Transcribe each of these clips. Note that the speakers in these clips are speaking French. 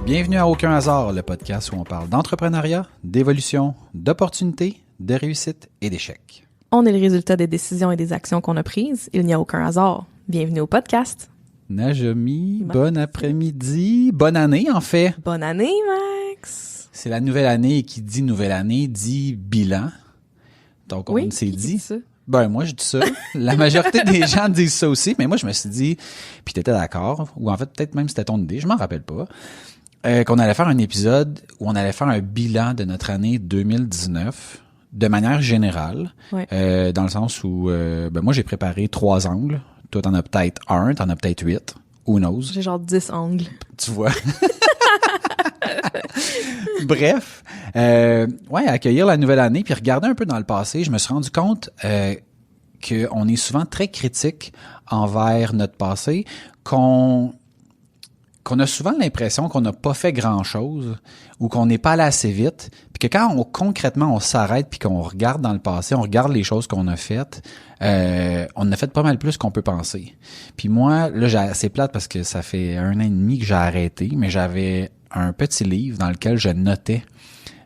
Bienvenue à Aucun hasard, le podcast où on parle d'entrepreneuriat, d'évolution, d'opportunités, de réussite et d'échecs. On est le résultat des décisions et des actions qu'on a prises. Il n'y a aucun hasard. Bienvenue au podcast. Najomi, bon après-midi, bonne année en fait. Bonne année, Max. C'est la nouvelle année et qui dit nouvelle année dit bilan. Donc on s'est dit. Ça? Ben moi je dis ça. La majorité des gens disent ça aussi, mais moi je me suis dit, puis t'étais d'accord, ou en fait peut-être même c'était ton idée, je m'en rappelle pas, qu'on allait faire un épisode où on allait faire un bilan de notre année 2019 de manière générale, dans le sens où moi j'ai préparé 3 angles, toi t'en as peut-être 1, t'en as peut-être 8, who knows. J'ai genre 10 angles. Tu vois. Bref, accueillir la nouvelle année puis regarder un peu dans le passé, je me suis rendu compte qu'on est souvent très critique envers notre passé, qu'on a souvent l'impression qu'on n'a pas fait grand-chose ou qu'on n'est pas allé assez vite, puis que quand concrètement on s'arrête puis qu'on regarde dans le passé, on regarde les choses qu'on a faites, on a fait pas mal plus qu'on peut penser. Puis moi, là, c'est plate parce que ça fait 1 an et demi que j'ai arrêté, mais j'avais un petit livre dans lequel je notais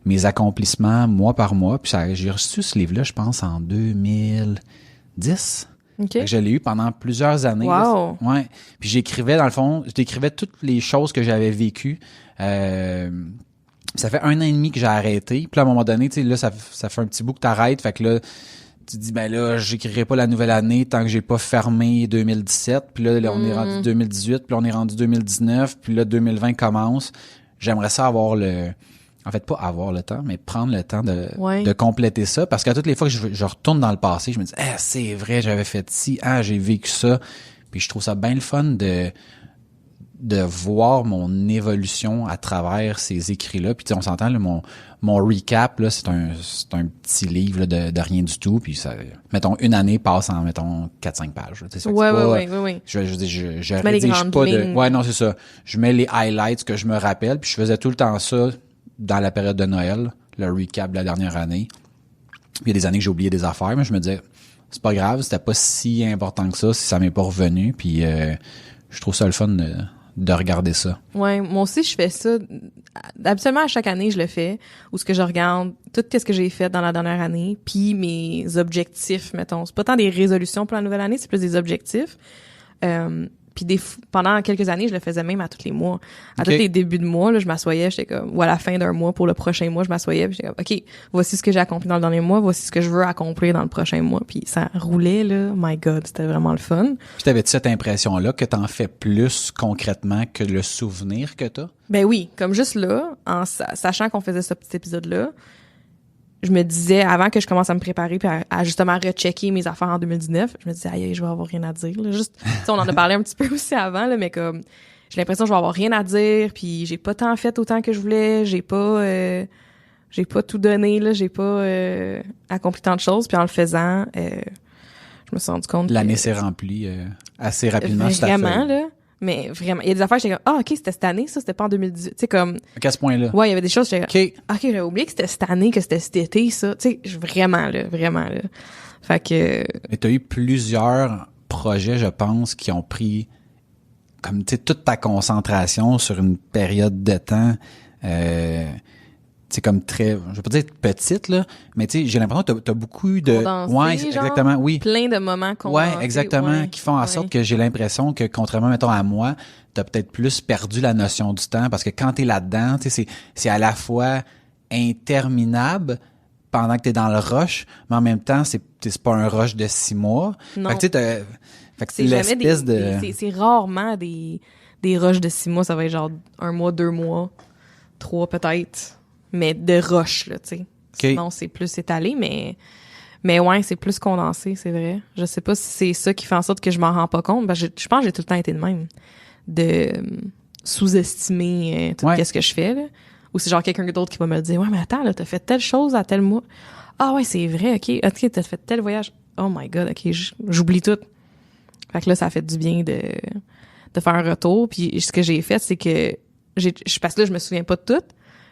mes accomplissements mois par mois, puis j'ai reçu ce livre-là, je pense, en 2010. Okay. Je l'ai eu pendant plusieurs années. Wow. Ouais. Puis j'écrivais, dans le fond, toutes les choses que j'avais vécues. Ça fait 1 an et demi que j'ai arrêté. Puis là, à un moment donné, tu sais, là, ça fait un petit bout que t'arrêtes. Fait que là, tu te dis, ben là, j'écrirai pas la nouvelle année tant que j'ai pas fermé 2017. Puis là, on est rendu 2018. Puis là, on est rendu 2019. Puis là, 2020 commence. J'aimerais ça avoir en fait, pas avoir le temps, mais prendre le temps de compléter ça. Parce qu'à toutes les fois que je retourne dans le passé, je me dis, c'est vrai, j'avais fait ci, j'ai vécu ça. Puis je trouve ça bien le fun de voir mon évolution à travers ces écrits-là. Puis tu sais, on s'entend, là, mon recap, là, c'est un petit livre là, de rien du tout. Puis ça, mettons, une année passe en, mettons, 4-5 pages. Tu sais, Oui. Je rédige pas de... Ouais, non, c'est ça. Je mets les highlights que je me rappelle. Puis je faisais tout le temps ça dans la période de Noël, le recap de la dernière année. Puis il y a des années que j'ai oublié des affaires, mais je me disais, c'est pas grave, c'était pas si important que ça si ça m'est pas revenu. Puis je trouve ça le fun de regarder ça. Ouais, moi aussi je fais ça. Habituellement à chaque année je le fais, où ce que je regarde tout ce que j'ai fait dans la dernière année, puis mes objectifs, mettons. C'est pas tant des résolutions pour la nouvelle année, c'est plus des objectifs. Puis pendant quelques années, je le faisais même à tous les mois. À tous les débuts de mois, là, je m'assoyais, j'étais comme, ou à la fin d'un mois pour le prochain mois, je m'assoyais, puis j'étais comme, OK, voici ce que j'ai accompli dans le dernier mois, voici ce que je veux accomplir dans le prochain mois. Puis ça roulait, là, my God, c'était vraiment le fun. Puis t'avais-tu cette impression-là que t'en fais plus concrètement que le souvenir que t'as? Ben oui, comme juste là, en sachant qu'on faisait ce petit épisode-là, je me disais, avant que je commence à me préparer puis à justement rechecker mes affaires en 2019, je me disais, aïe, je vais avoir rien à dire, là. Juste, tu sais, on en a parlé un petit peu aussi avant, là, mais comme, j'ai l'impression que je vais avoir rien à dire, puis j'ai pas tant fait autant que je voulais, j'ai pas tout donné, là, j'ai pas accompli tant de choses, puis en le faisant, je me suis rendu compte l'année s'est remplie assez rapidement. Vraiment, là. Mais vraiment, il y a des affaires, j'étais comme, OK, c'était cette année, ça, c'était pas en 2018. Tu sais, comme. À ce point-là. Ouais, il y avait des choses, j'étais comme, OK, j'avais oublié que c'était cette année, que c'était cet été, ça. Tu sais, vraiment, là. Fait que. Mais t'as eu plusieurs projets, je pense, qui ont pris, comme, tu sais, toute ta concentration sur une période de temps, c'est comme très, je vais pas dire petite, là, mais tu sais, j'ai l'impression que t'as beaucoup de... Condensé, ouais, genre, exactement, oui. Plein de moments condensés. Ouais, exactement, qui font en sorte que j'ai l'impression que, contrairement, mettons, à moi, t'as peut-être plus perdu la notion du temps, parce que quand t'es là-dedans, tu sais, c'est à la fois interminable pendant que t'es dans le rush, mais en même temps, c'est pas un rush de 6 mois. Non. Fait que tu sais, fait que c'est l'espèce c'est rarement des rushs de 6 mois, ça va être genre 1 mois, 2 mois, 3 peut-être. Mais de rush, là, tu sais. Okay. Sinon, c'est plus étalé, mais ouais, c'est plus condensé, c'est vrai. Je sais pas si c'est ça qui fait en sorte que je m'en rends pas compte. Ben, je pense que j'ai tout le temps été de même. De sous-estimer tout ce que je fais, là. Ou c'est genre quelqu'un d'autre qui va me le dire, ouais, mais attends, là, t'as fait telle chose à tel mois. Ah ouais, c'est vrai, OK, t'as fait tel voyage. Oh my God, OK, j'oublie tout. Fait que là, ça fait du bien de faire un retour. Puis ce que j'ai fait, c'est que parce que là, je me souviens pas de tout.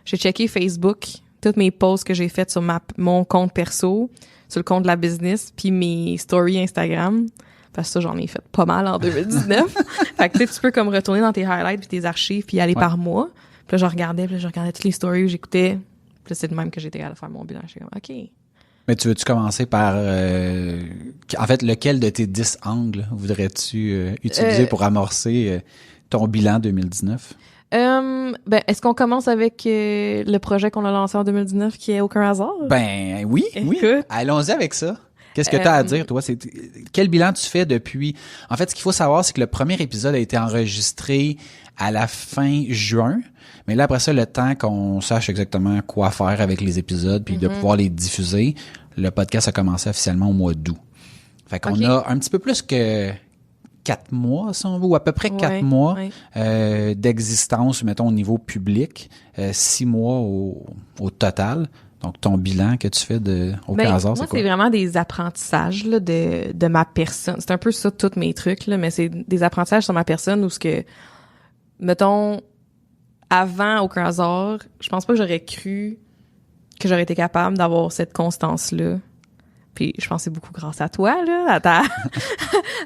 J'ai checké Facebook, toutes mes posts que j'ai faites sur mon compte perso, sur le compte de la business, puis mes stories Instagram. Parce que ça, j'en ai fait pas mal en 2019. Fait que tu peux comme retourner dans tes highlights puis tes archives puis y aller par mois. Puis là, je regardais toutes les stories où j'écoutais. Puis là, c'est de même que j'étais à faire mon bilan. J'étais comme, OK. Mais tu veux-tu commencer par... en fait, lequel de tes 10 angles voudrais-tu utiliser pour amorcer ton bilan 2019? Est-ce qu'on commence avec le projet qu'on a lancé en 2019 qui est Aucun hasard? Ben oui, oui. Écoute. Allons-y avec ça. Qu'est-ce que tu as à dire, toi? Quel bilan tu fais depuis... En fait, ce qu'il faut savoir, c'est que le premier épisode a été enregistré à la fin juin. Mais là, après ça, le temps qu'on sache exactement quoi faire avec les épisodes puis de pouvoir les diffuser, le podcast a commencé officiellement au mois d'août. Fait qu'on a un petit peu plus que 4 mois, si on veut, ou à peu près 4 mois d'existence, mettons, au niveau public. 6 mois au total. Donc, ton bilan que tu fais de Aucun hasard, c'est quoi? Moi, c'est vraiment des apprentissages là, de ma personne. C'est un peu ça, tous mes trucs, là, mais c'est des apprentissages sur ma personne où ce que, mettons, avant Aucun hasard, je pense pas que j'aurais cru que j'aurais été capable d'avoir cette constance-là. Puis je pense que c'est beaucoup grâce à toi, là,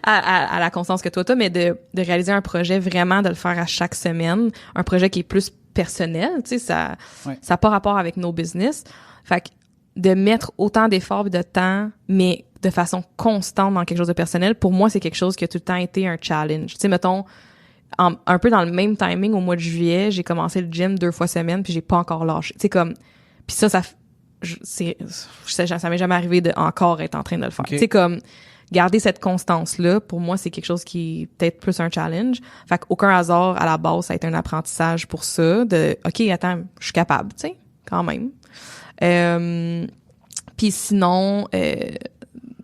à la constance que toi t'as, mais de réaliser un projet, vraiment de le faire à chaque semaine, un projet qui est plus personnel, tu sais, ça n'a pas rapport avec nos business. Fait que de mettre autant d'efforts et de temps, mais de façon constante dans quelque chose de personnel, pour moi, c'est quelque chose qui a tout le temps été un challenge. Tu sais, mettons, un peu dans le même timing, au mois de juillet, j'ai commencé le gym 2 fois semaine, puis j'ai pas encore lâché. Tu sais, comme... Puis ça m'est jamais arrivé de encore être en train de le faire. Tu sais, comme... Garder cette constance-là, pour moi, c'est quelque chose qui est peut-être plus un challenge. Fait qu'Aucun hasard, à la base, ça a été un apprentissage pour ça, de « OK, attends, je suis capable, tu sais, quand même. » Puis sinon, tu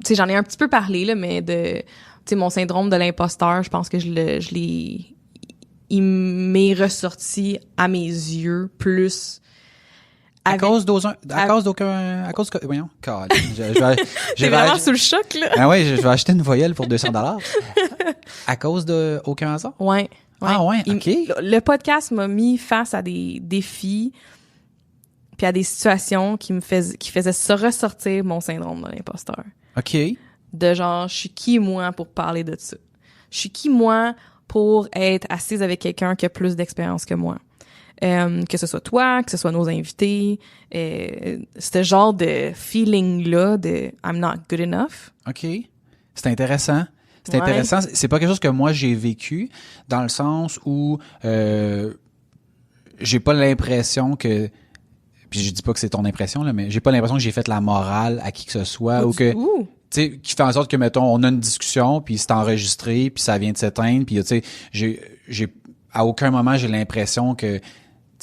sais, j'en ai un petit peu parlé, là, mais tu sais, mon syndrome de l'imposteur, je pense que il m'est ressorti à mes yeux plus... Voyons, T'es vraiment sous le choc, là. Ah ouais, je vais acheter une voyelle pour 200 $. À cause de Aucun hasard? Ouais. Ah ouais, OK. Le podcast m'a mis face à des défis puis à des situations qui faisaient se ressortir mon syndrome de l'imposteur. OK. De genre, je suis qui, moi, pour parler de ça? Je suis qui, moi, pour être assise avec quelqu'un qui a plus d'expérience que moi? Que ce soit toi, que ce soit nos invités, ce genre de feeling-là de « I'm not good enough ». OK. C'est intéressant. C'est intéressant. C'est pas quelque chose que moi, j'ai vécu dans le sens où j'ai pas l'impression que... Puis je dis pas que c'est ton impression, là, mais j'ai pas l'impression que j'ai fait la morale à qui que ce soit ou que... Tu sais, qui fait en sorte que, mettons, on a une discussion, puis c'est enregistré, puis ça vient de s'éteindre, puis tu sais, j'ai à aucun moment j'ai l'impression que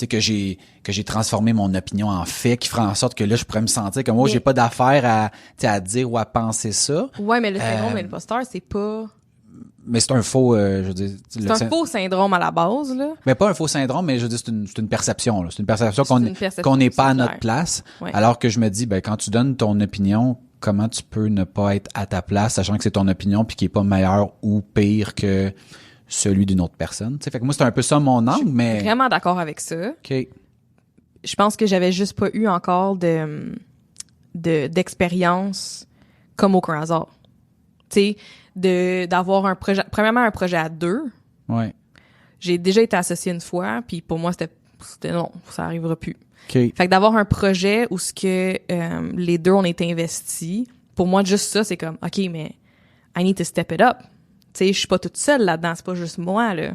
que j'ai transformé mon opinion en fait, qui fera en sorte que là, je pourrais me sentir comme moi, j'ai pas d'affaire à dire ou à penser ça. Ouais, mais le syndrome de l'imposteur, c'est pas... Mais c'est un faux, je veux dire... C'est un faux syndrome à la base, là. Mais pas un faux syndrome, mais je veux dire, c'est une perception, là. C'est une perception qu'on n'est pas à notre place. Ouais. Alors que je me dis, ben, quand tu donnes ton opinion, comment tu peux ne pas être à ta place, sachant que c'est ton opinion puis qui est pas meilleure ou pire que celui d'une autre personne. T'sais, fait que moi, c'est un peu ça mon angle, mais... Je suis vraiment d'accord avec ça. OK. Je pense que j'avais juste pas eu encore d'expérience comme Aucun hasard. Tu sais, d'avoir un projet... Premièrement, un projet à 2. Ouais. J'ai déjà été associée une fois, puis pour moi, c'était non, ça arrivera plus. Okay. Fait que d'avoir un projet où ce que les deux, on est investis, pour moi, juste ça, c'est comme, OK, mais I need to step it up. Tu sais, je suis pas toute seule là-dedans, c'est pas juste moi, là.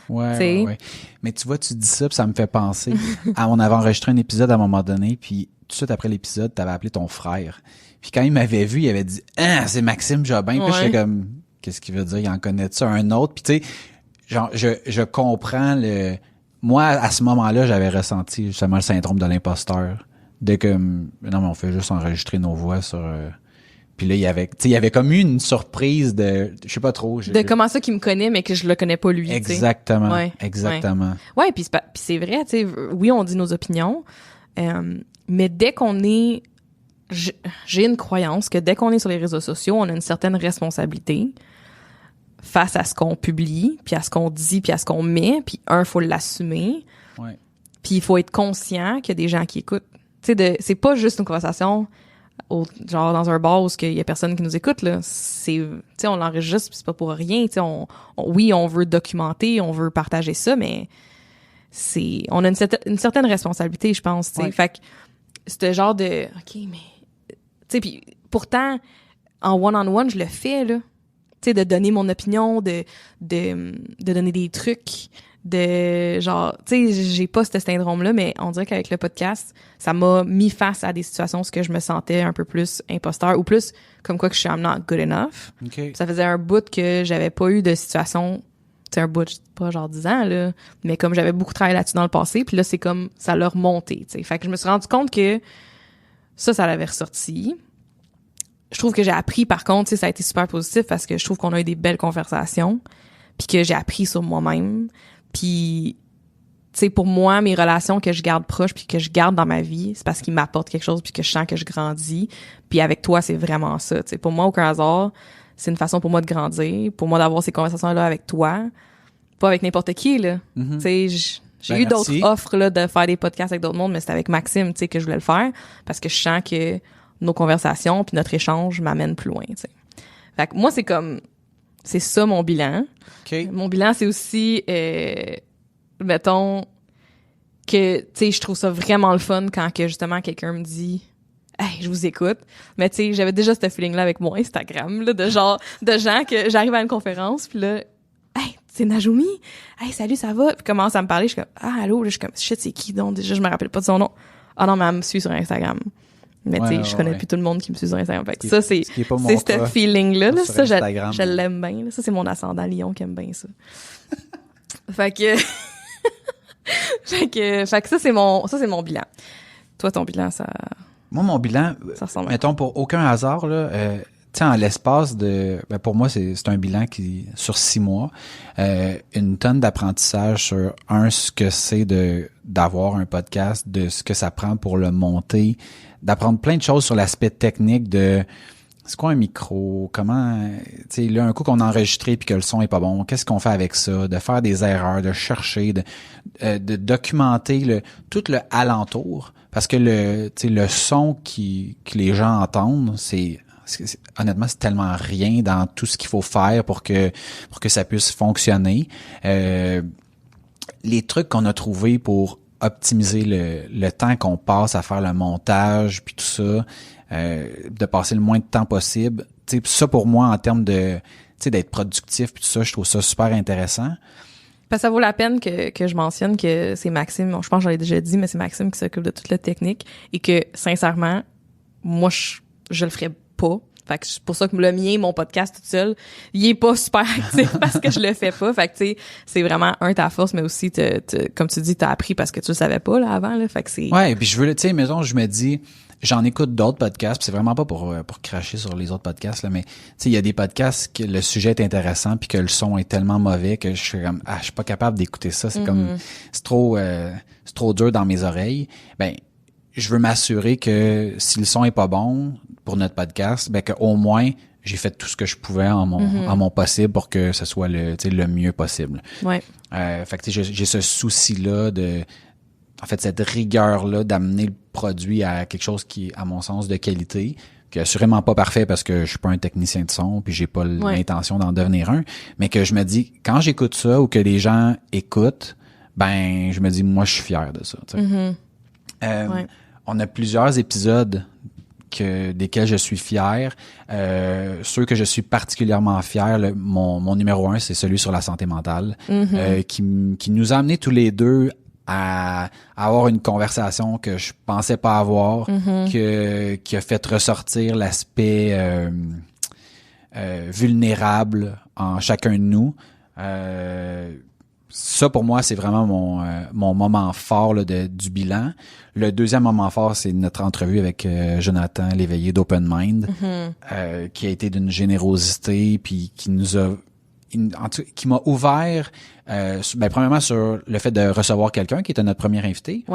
Ouais. Mais tu vois, tu dis ça, puis ça me fait penser. On avait enregistré un épisode à un moment donné, puis tout de suite après l'épisode, t'avais appelé ton frère. Puis quand il m'avait vu, il avait dit « Ah, c'est Maxime Jobin. » Puis j'étais comme « Qu'est-ce qu'il veut dire? Il en connaît ça un autre? » Puis tu sais, genre, je comprends le... Moi, à ce moment-là, j'avais ressenti justement le syndrome de l'imposteur. De comme, non, mais on fait juste enregistrer nos voix sur... Puis là, il y avait comme eu une surprise de... Je sais pas trop. De comment ça qu'il me connaît, mais que je le connais pas lui. Exactement. Ouais, exactement. Ouais, puis c'est vrai, tu sais, oui, on dit nos opinions, mais dès qu'on est... J'ai une croyance que dès qu'on est sur les réseaux sociaux, on a une certaine responsabilité face à ce qu'on publie, puis à ce qu'on dit, puis à ce qu'on met, puis faut l'assumer. Ouais. Puis il faut être conscient qu'il y a des gens qui écoutent. Tu sais, c'est pas juste une conversation genre dans un bar où il y a personne qui nous écoute, là. C'est, tu sais, on l'enregistre, puis c'est pas pour rien. Tu sais, oui, on veut documenter, on veut partager ça, mais on a une certaine responsabilité, je pense, tu sais. Ouais. Fait que ce genre de, OK, mais, tu sais, puis pourtant, en one-on-one, je le fais, là. Tu sais, de donner mon opinion, de donner des trucs, de genre, tu sais, j'ai pas ce syndrome-là, mais on dirait qu'avec le podcast, ça m'a mis face à des situations où je me sentais un peu plus imposteur ou plus comme quoi que je suis I'm not good enough. Okay. Ça faisait un bout que j'avais pas eu de situation, tu sais, un bout, pas genre 10 ans, là, mais comme j'avais beaucoup travaillé là-dessus dans le passé, puis là, c'est comme, ça l'a remonté, tu sais. Fait que je me suis rendu compte que ça l'avait ressorti. Je trouve que j'ai appris, par contre, tu sais, ça a été super positif parce que je trouve qu'on a eu des belles conversations, puis que j'ai appris sur moi-même. Puis, tu sais, pour moi, mes relations que je garde proches puis que je garde dans ma vie, c'est parce qu'ils m'apportent quelque chose puis que je sens que je grandis. Puis avec toi, c'est vraiment ça. Tu sais, pour moi, Aucun hasard, c'est une façon pour moi de grandir, pour moi d'avoir ces conversations-là avec toi, pas avec n'importe qui, là. Mm-hmm. Tu sais, j'ai eu d'autres offres, là, de faire des podcasts avec d'autres mondes, mais c'était avec Maxime, tu sais, que je voulais le faire parce que je sens que nos conversations puis notre échange m'amènent plus loin, tu sais. Fait que moi, c'est ça mon bilan. Okay. Mon bilan, c'est aussi, mettons, que, tu sais, je trouve ça vraiment le fun quand que, justement, quelqu'un me dit « Hey, je vous écoute ». Mais tu sais, j'avais déjà ce feeling-là avec mon Instagram, là, de gens que j'arrive à une conférence, puis là, « Hey, c'est Najoumi? Hey, salut, ça va? » Puis commence à me parler, je suis comme « Ah, allô? » Je suis comme « Shit, c'est qui donc? Déjà, je me rappelle pas de son nom. » Ah non, mais elle me suit sur Instagram. Mais tu sais, je connais plus tout le monde qui me suit sur Instagram. Fait que ça, c'est ce feeling-là. Là. Ça, je l'aime bien. Là. Ça, c'est mon ascendant Lion qui aime bien ça. fait que ça, c'est mon bilan. Toi, ton bilan, ça... Moi, mon bilan, ça ressemble mettons, pour Aucun hasard, là, tu sais, en l'espace de... Ben pour moi, c'est un bilan qui sur 6 mois. Une tonne d'apprentissage sur, ce que c'est d'avoir un podcast, de ce que ça prend pour le monter, d'apprendre plein de choses sur l'aspect technique de c'est quoi un micro, comment, tu sais, là, un coup qu'on a enregistré puis que le son est pas bon, qu'est-ce qu'on fait avec ça, de faire des erreurs, de chercher, de documenter tout le alentour, parce que le son que les gens entendent, honnêtement, c'est tellement rien dans tout ce qu'il faut faire pour que ça puisse fonctionner. Les trucs qu'on a trouvés pour optimiser le temps qu'on passe à faire le montage puis tout ça, de passer le moins de temps possible. Tu sais, ça pour moi en termes de, tu sais, d'être productif puis tout ça, je trouve ça super intéressant. Parce que ça vaut la peine que je mentionne que c'est Maxime, je pense que j'en ai déjà dit, mais c'est Maxime qui s'occupe de toute la technique et que sincèrement, moi je le ferais pas. Fait que c'est pour ça que le mien, mon podcast tout seul, il est pas super actif parce que je le fais pas. Fait que tu sais, c'est vraiment ta force, mais aussi comme tu dis, t'as appris parce que tu le savais pas là avant là. Fait que c'est. Ouais, et puis je veux, tu sais, mettons, je me dis, j'en écoute d'autres podcasts, puis c'est vraiment pas pour cracher sur les autres podcasts là, mais tu sais, il y a des podcasts que le sujet est intéressant puis que le son est tellement mauvais que je suis comme je suis pas capable d'écouter ça. C'est comme c'est trop dur dans mes oreilles. Ben je veux m'assurer que si le son est pas bon pour notre podcast, ben que au moins j'ai fait tout ce que je pouvais en mon possible pour que ce soit le mieux possible. Ouais. Fait que j'ai ce souci-là en fait cette rigueur-là d'amener le produit à quelque chose qui est à mon sens de qualité, qui est assurément pas parfait parce que je suis pas un technicien de son puis j'ai pas l'intention d'en devenir un, mais que je me dis quand j'écoute ça ou que les gens écoutent, ben je me dis moi je suis fier de ça. On a plusieurs épisodes desquels je suis fier. Ceux que je suis particulièrement fier, mon numéro 1, c'est celui sur la santé mentale, qui nous a amenés tous les deux à avoir une conversation que je pensais pas avoir, qui a fait ressortir l'aspect vulnérable en chacun de nous. Ça, pour moi, c'est vraiment mon moment fort là, du bilan. Le deuxième moment fort, c'est notre entrevue avec Jonathan Léveillé d'Open Mind, qui a été d'une générosité, puis qui m'a ouvert, premièrement sur le fait de recevoir quelqu'un qui était notre premier invité,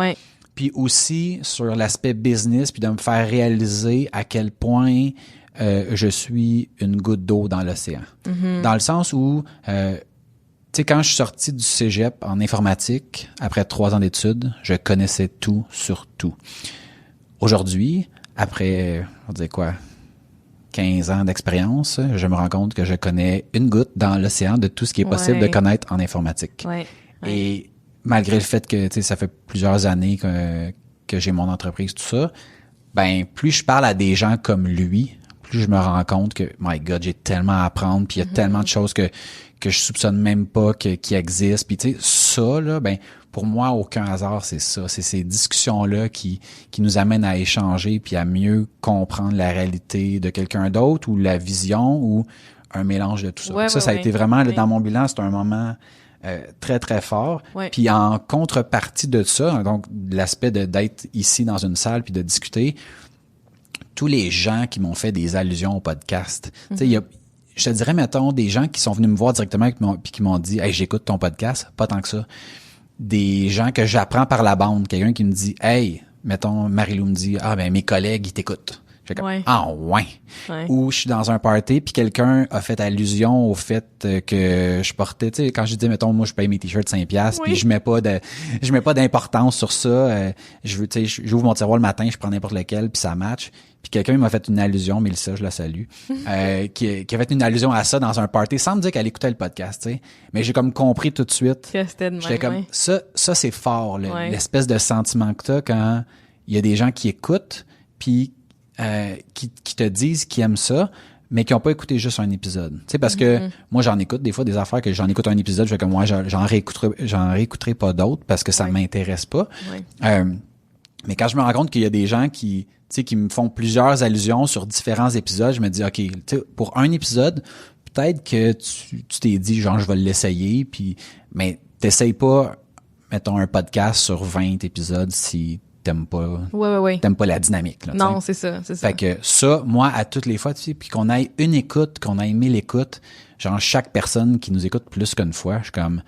puis aussi sur l'aspect business, puis de me faire réaliser à quel point je suis une goutte d'eau dans l'océan. Dans le sens où tu sais, quand je suis sorti du cégep en informatique, après 3 ans d'études, je connaissais tout sur tout. Aujourd'hui, après, on dirait quoi, 15 ans d'expérience, je me rends compte que je connais une goutte dans l'océan de tout ce qui est possible de connaître en informatique. Ouais. Et malgré le fait que, tu sais, ça fait plusieurs années que j'ai mon entreprise, tout ça, ben, plus je parle à des gens comme lui, plus je me rends compte que, my God, j'ai tellement à apprendre, puis il y a tellement de choses que je soupçonne même pas qui existent. Puis tu sais, ça, là, ben, pour moi, aucun hasard, c'est ça. C'est ces discussions-là qui nous amènent à échanger puis à mieux comprendre la réalité de quelqu'un d'autre ou la vision ou un mélange de tout ça. Ouais, Ça a ouais. été vraiment, là, dans mon bilan, c'est un moment très, très fort. Ouais. Puis en contrepartie de ça, donc l'aspect d'être ici dans une salle puis de discuter, tous les gens qui m'ont fait des allusions au podcast. Tu sais, il y a, je te dirais, mettons, des gens qui sont venus me voir directement puis qui m'ont dit « Hey, j'écoute ton podcast », pas tant que ça. Des gens que j'apprends par la bande, quelqu'un qui me dit « Hey », mettons, Marie-Lou me dit « Ah, ben mes collègues, ils t'écoutent ». Je fais comme Ouais. « Ah, ouais ». Ouais. Ou je suis dans un party puis quelqu'un a fait allusion au fait que je portais, tu sais, quand je dis, mettons, moi, je paye mes t-shirts 5$, puis je mets pas d'importance sur ça. Je veux, tu sais, j'ouvre mon tiroir le matin, je prends n'importe lequel, puis ça match. Puis quelqu'un m'a fait une allusion, Mélissa, je la salue, qui a fait une allusion à ça dans un party, sans me dire qu'elle écoutait le podcast, tu sais. Mais j'ai comme compris tout de suite. Que c'était de même, J'étais comme, ouais. ça c'est fort, là, Ouais. l'espèce de sentiment que t'as quand il y a des gens qui écoutent, puis qui te disent qu'ils aiment ça, mais qui n'ont pas écouté juste un épisode. Tu sais, parce que moi, j'en écoute des fois des affaires que j'en écoute un épisode, je fais comme moi, j'en réécouterai pas d'autres parce que ça m'intéresse pas. Ouais. Mais quand je me rends compte qu'il y a des gens qui, tu sais, qui me font plusieurs allusions sur différents épisodes, je me dis, OK, tu sais, pour un épisode, peut-être que tu t'es dit, genre, je vais l'essayer, puis, mais t'essayes pas, mettons, un podcast sur 20 épisodes si t'aimes pas la dynamique, là. Non, t'sais. c'est ça. Fait que ça, moi, à toutes les fois, tu sais, puis qu'on ait une écoute, qu'on ait aimé l'écoute, genre, chaque personne qui nous écoute plus qu'une fois, je suis comme,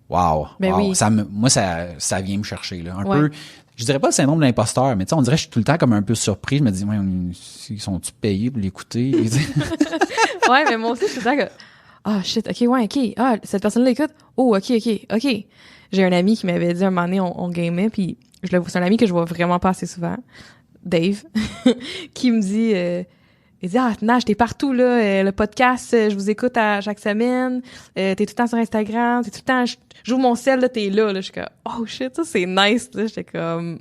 wow. Ben oui. Moi, ça vient me chercher, là. Un Ouais. peu, je dirais pas le syndrome de l'imposteur, mais tu sais, on dirait que je suis tout le temps comme un peu surpris. Je me dis, ouais, ils sont-tu payés pour l'écouter? Ouais, mais moi aussi, je suis d'accord. Ah, shit, ok. Ah, cette personne-là écoute. Oh, ok. J'ai un ami qui m'avait dit un moment donné, on gamait, puis c'est un ami que je vois vraiment pas assez souvent, Dave, qui me dit, il dit, ah, Nage, t'es partout, là, le podcast, je vous écoute à chaque semaine, t'es tout le temps sur Instagram, t'es tout le temps, j'ouvre mon sel, là, t'es là, je suis comme, oh shit, ça, c'est nice, là, j'étais comme,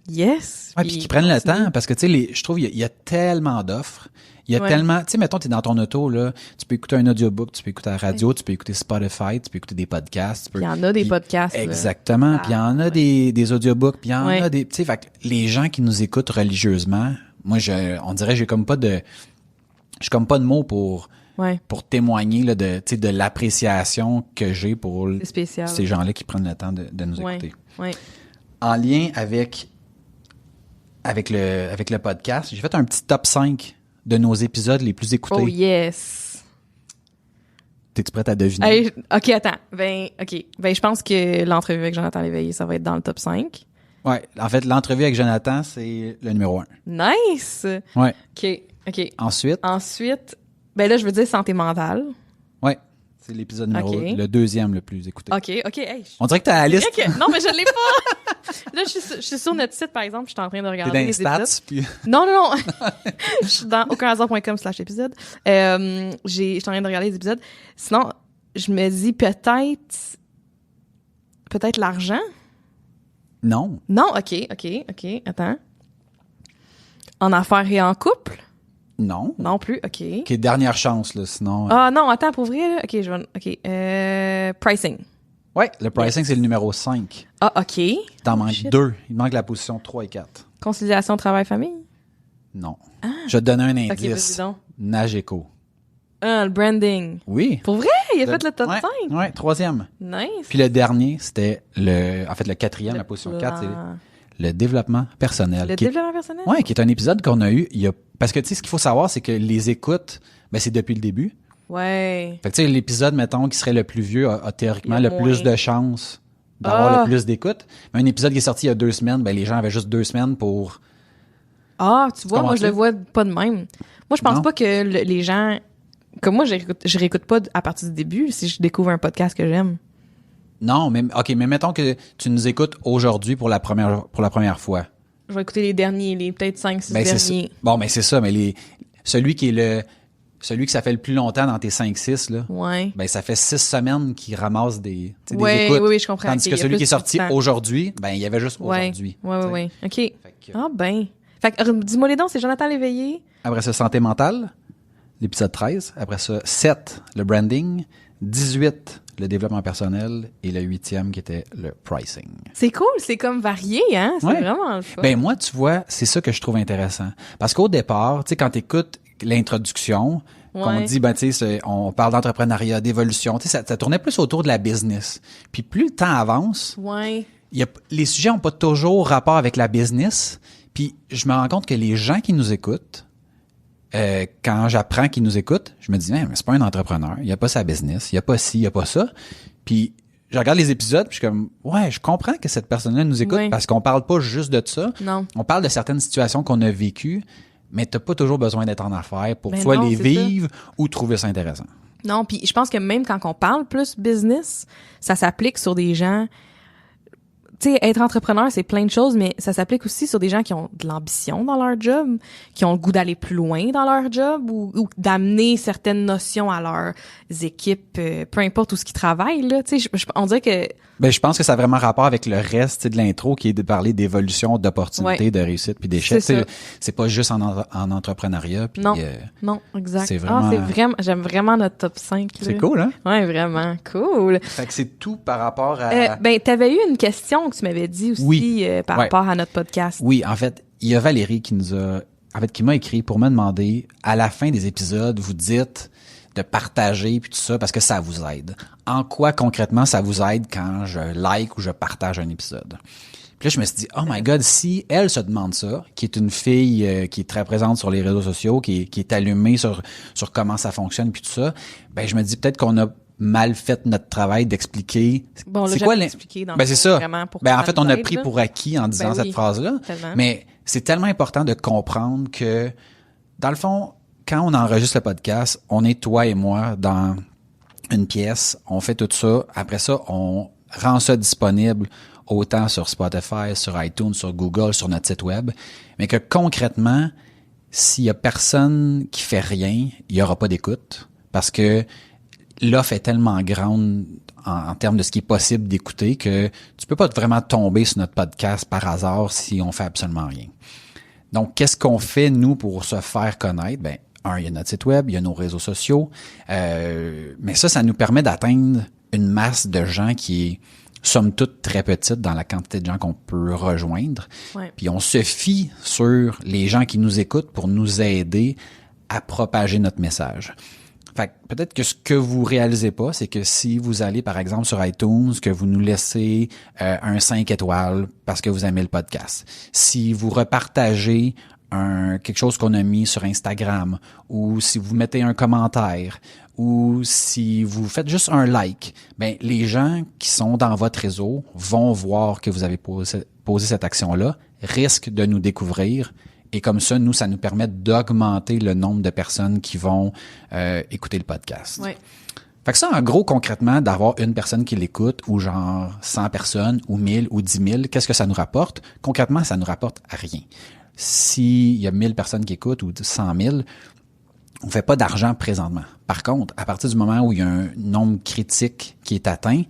yes. Ouais, puis qu'ils prennent le temps, parce que, tu sais, je trouve, il y a tellement d'offres. Il y a tellement, tu sais, mettons, t'es dans ton auto, là, tu peux écouter un audiobook, tu peux écouter la radio, tu peux écouter Spotify, tu peux écouter des podcasts. Il y en a des podcasts. Exactement. Puis il y en a des audiobooks, puis il y en a des, tu sais, fait que les gens qui nous écoutent religieusement, moi, on dirait, j'ai comme pas de mots pour témoigner, là, tu sais, de l'appréciation que j'ai pour ces gens-là qui prennent le temps de nous écouter. Ouais. En lien avec le podcast, j'ai fait un petit top 5 de nos épisodes les plus écoutés. Oh yes! T'es-tu prête à deviner? Hey, OK, attends. Ben, je pense que l'entrevue avec Jonathan Léveillé, ça va être dans le top 5. Ouais, en fait, l'entrevue avec Jonathan, c'est le numéro 1. Nice! Ouais. OK. Ensuite, ben là, je veux dire santé mentale. ouais, c'est l'épisode le deuxième le plus écouté. OK. Hey, On dirait que t'as la liste. non, mais je l'ai pas! Là, je suis sur notre site, par exemple, je suis en train de regarder T'es dans les les stats, épisodes. puis... Non. Je suis dans aucunhasard.com/épisode. Je suis en train de regarder les épisodes. Sinon, je me dis peut-être l'argent? Non. Non, OK. Attends. En affaires et en couple? Non. Non plus, OK. OK, dernière chance, là, sinon... Ah non, attends, pour vrai, là. OK, pricing. Ouais, le pricing, c'est le numéro 5. Ah, OK. T'en manques 2. Il manque la position 3 et 4. Conciliation travail-famille? Non. Je vais te donner un OK, vas-y indice. donc. Nageco. Le branding. Oui. Pour vrai? Il a fait le top 5? Ouais, 3e. Nice. Puis le dernier, c'était le 4e, la position 4, c'est le développement personnel. Le développement personnel? Ouais, qui est un épisode qu'on a eu parce que, tu sais, ce qu'il faut savoir, c'est que les écoutes, ben, c'est depuis le début. Ouais. Fait que, tu sais, l'épisode, mettons, qui serait le plus vieux, a théoriquement le plus de chances d'avoir le plus d'écoutes. Mais un épisode qui est sorti il y a 2 semaines, ben, les gens avaient juste 2 semaines pour... Ah, tu vois, moi, je le vois pas de même. Moi, je pense pas que les gens... Comme moi, je réécoute pas à partir du début si je découvre un podcast que j'aime. Non, mais mais mettons que tu nous écoutes aujourd'hui pour la première fois. Je vais écouter les derniers, les peut-être 5-6 Ben, derniers. Bon, mais c'est ça, mais celui qui est celui que ça fait le plus longtemps dans tes 5-6, là, Ouais. ben ça fait 6 semaines qu'il ramasse des Ouais, écoutes. oui, je comprends. Tandis Ok, que il y a celui plus qui est sorti de temps. aujourd'hui, ben il y avait juste aujourd'hui. Ouais. OK. Fait que- Ah ben. Fait que, dis-moi les dons, c'est Jonathan Léveillé. Après ça, santé mentale, l'épisode 13. Après ça, 7, le branding. 18, le développement personnel. Et le 8e qui était le pricing. C'est cool, c'est comme varié, hein? C'est Ouais. vraiment le fun. Ben moi, tu vois, c'est ça que je trouve intéressant. Parce qu'au départ, tu sais, quand tu écoutes l'introduction, qu'on Ouais. dit, ben tu sais, on parle d'entrepreneuriat, d'évolution, tu sais, ça tournait plus autour de la business. Puis plus le temps avance, Ouais. les sujets n'ont pas toujours rapport avec la business. Puis je me rends compte que les gens qui nous écoutent, quand j'apprends qu'ils nous écoutent, je me dis, mais c'est pas un entrepreneur, il a pas sa business, il a pas ci, il a pas ça. Puis je regarde les épisodes, puis je suis comme, ouais, je comprends que cette personne-là nous écoute Ouais. parce qu'on parle pas juste de ça. Non. On parle de certaines situations qu'on a vécues, mais t'as pas toujours besoin d'être en affaires pour Ben soit non, les c'est vivre ou trouver ça intéressant. Non, puis je pense que même quand on parle plus business, ça s'applique sur des gens. Tu sais, être entrepreneur, c'est plein de choses, mais ça s'applique aussi sur des gens qui ont de l'ambition dans leur job, qui ont le goût d'aller plus loin dans leur job ou d'amener certaines notions à leurs équipes, peu importe où ce qu'ils travaillent, là. Tu sais, on dirait que... Ben, je pense que ça a vraiment rapport avec le reste, tu sais, de l'intro qui est de parler d'évolution, d'opportunités, Ouais. de réussite puis d'échec. C'est ça. C'est pas juste en entrepreneuriat. Puis, Non. Non, exact. c'est vraiment- j'aime vraiment notre top 5. Là. c'est cool, hein? Ouais, vraiment. Cool. Fait que c'est tout par rapport à... Ben, t'avais eu une question que tu m'avais dit aussi Oui. par Ouais. rapport à notre podcast. Oui, en fait, il y a Valérie qui qui m'a écrit pour me demander, à la fin des épisodes, vous dites de partager puis tout ça parce que ça vous aide. En quoi concrètement ça vous aide quand je like ou je partage un épisode? Puis là, je me suis dit, oh my God, si elle se demande ça, qui est une fille qui est très présente sur les réseaux sociaux, qui est allumée sur comment ça fonctionne puis tout ça, ben je me dis peut-être qu'on a mal fait notre travail d'expliquer. Bon, là, c'est j'ai quoi expliqué dans Ben c'est ça. vraiment pourquoi Ben en ça fait, nous on a aide, pris là. pour acquis en disant Ben cette oui, phrase-là. tellement. Mais c'est tellement important de comprendre que, dans le fond, quand on enregistre le podcast, on est toi et moi dans une pièce, on fait tout ça. Après ça, on rend ça disponible autant sur Spotify, sur iTunes, sur Google, sur notre site web. Mais que concrètement, s'il y a personne qui fait rien, il y aura pas d'écoute. Parce que l'offre est tellement grande en termes de ce qui est possible d'écouter que tu peux pas vraiment tomber sur notre podcast par hasard si on fait absolument rien. Donc, qu'est-ce qu'on fait, nous, pour se faire connaître? Ben, il y a notre site web, il y a nos réseaux sociaux, mais ça nous permet d'atteindre une masse de gens qui est, somme toute, très petite dans la quantité de gens qu'on peut rejoindre. Ouais. Puis on se fie sur les gens qui nous écoutent pour nous aider à propager notre message. Fait que peut-être que ce que vous réalisez pas, c'est que si vous allez, par exemple, sur iTunes, que vous nous laissez un 5 étoiles parce que vous aimez le podcast, si vous repartagez quelque chose qu'on a mis sur Instagram, ou si vous mettez un commentaire, ou si vous faites juste un like, ben les gens qui sont dans votre réseau vont voir que vous avez posé cette action-là, risquent de nous découvrir. Et comme ça, nous, ça nous permet d'augmenter le nombre de personnes qui vont écouter le podcast. Ouais. Fait que ça, en gros, concrètement, d'avoir une personne qui l'écoute, ou genre 100 personnes, ou 1000, ou 10 000, qu'est-ce que ça nous rapporte? Concrètement, ça nous rapporte rien. S'il y a 1000 personnes qui écoutent, ou 100 000, on fait pas d'argent présentement. Par contre, à partir du moment où il y a un nombre critique qui est atteint,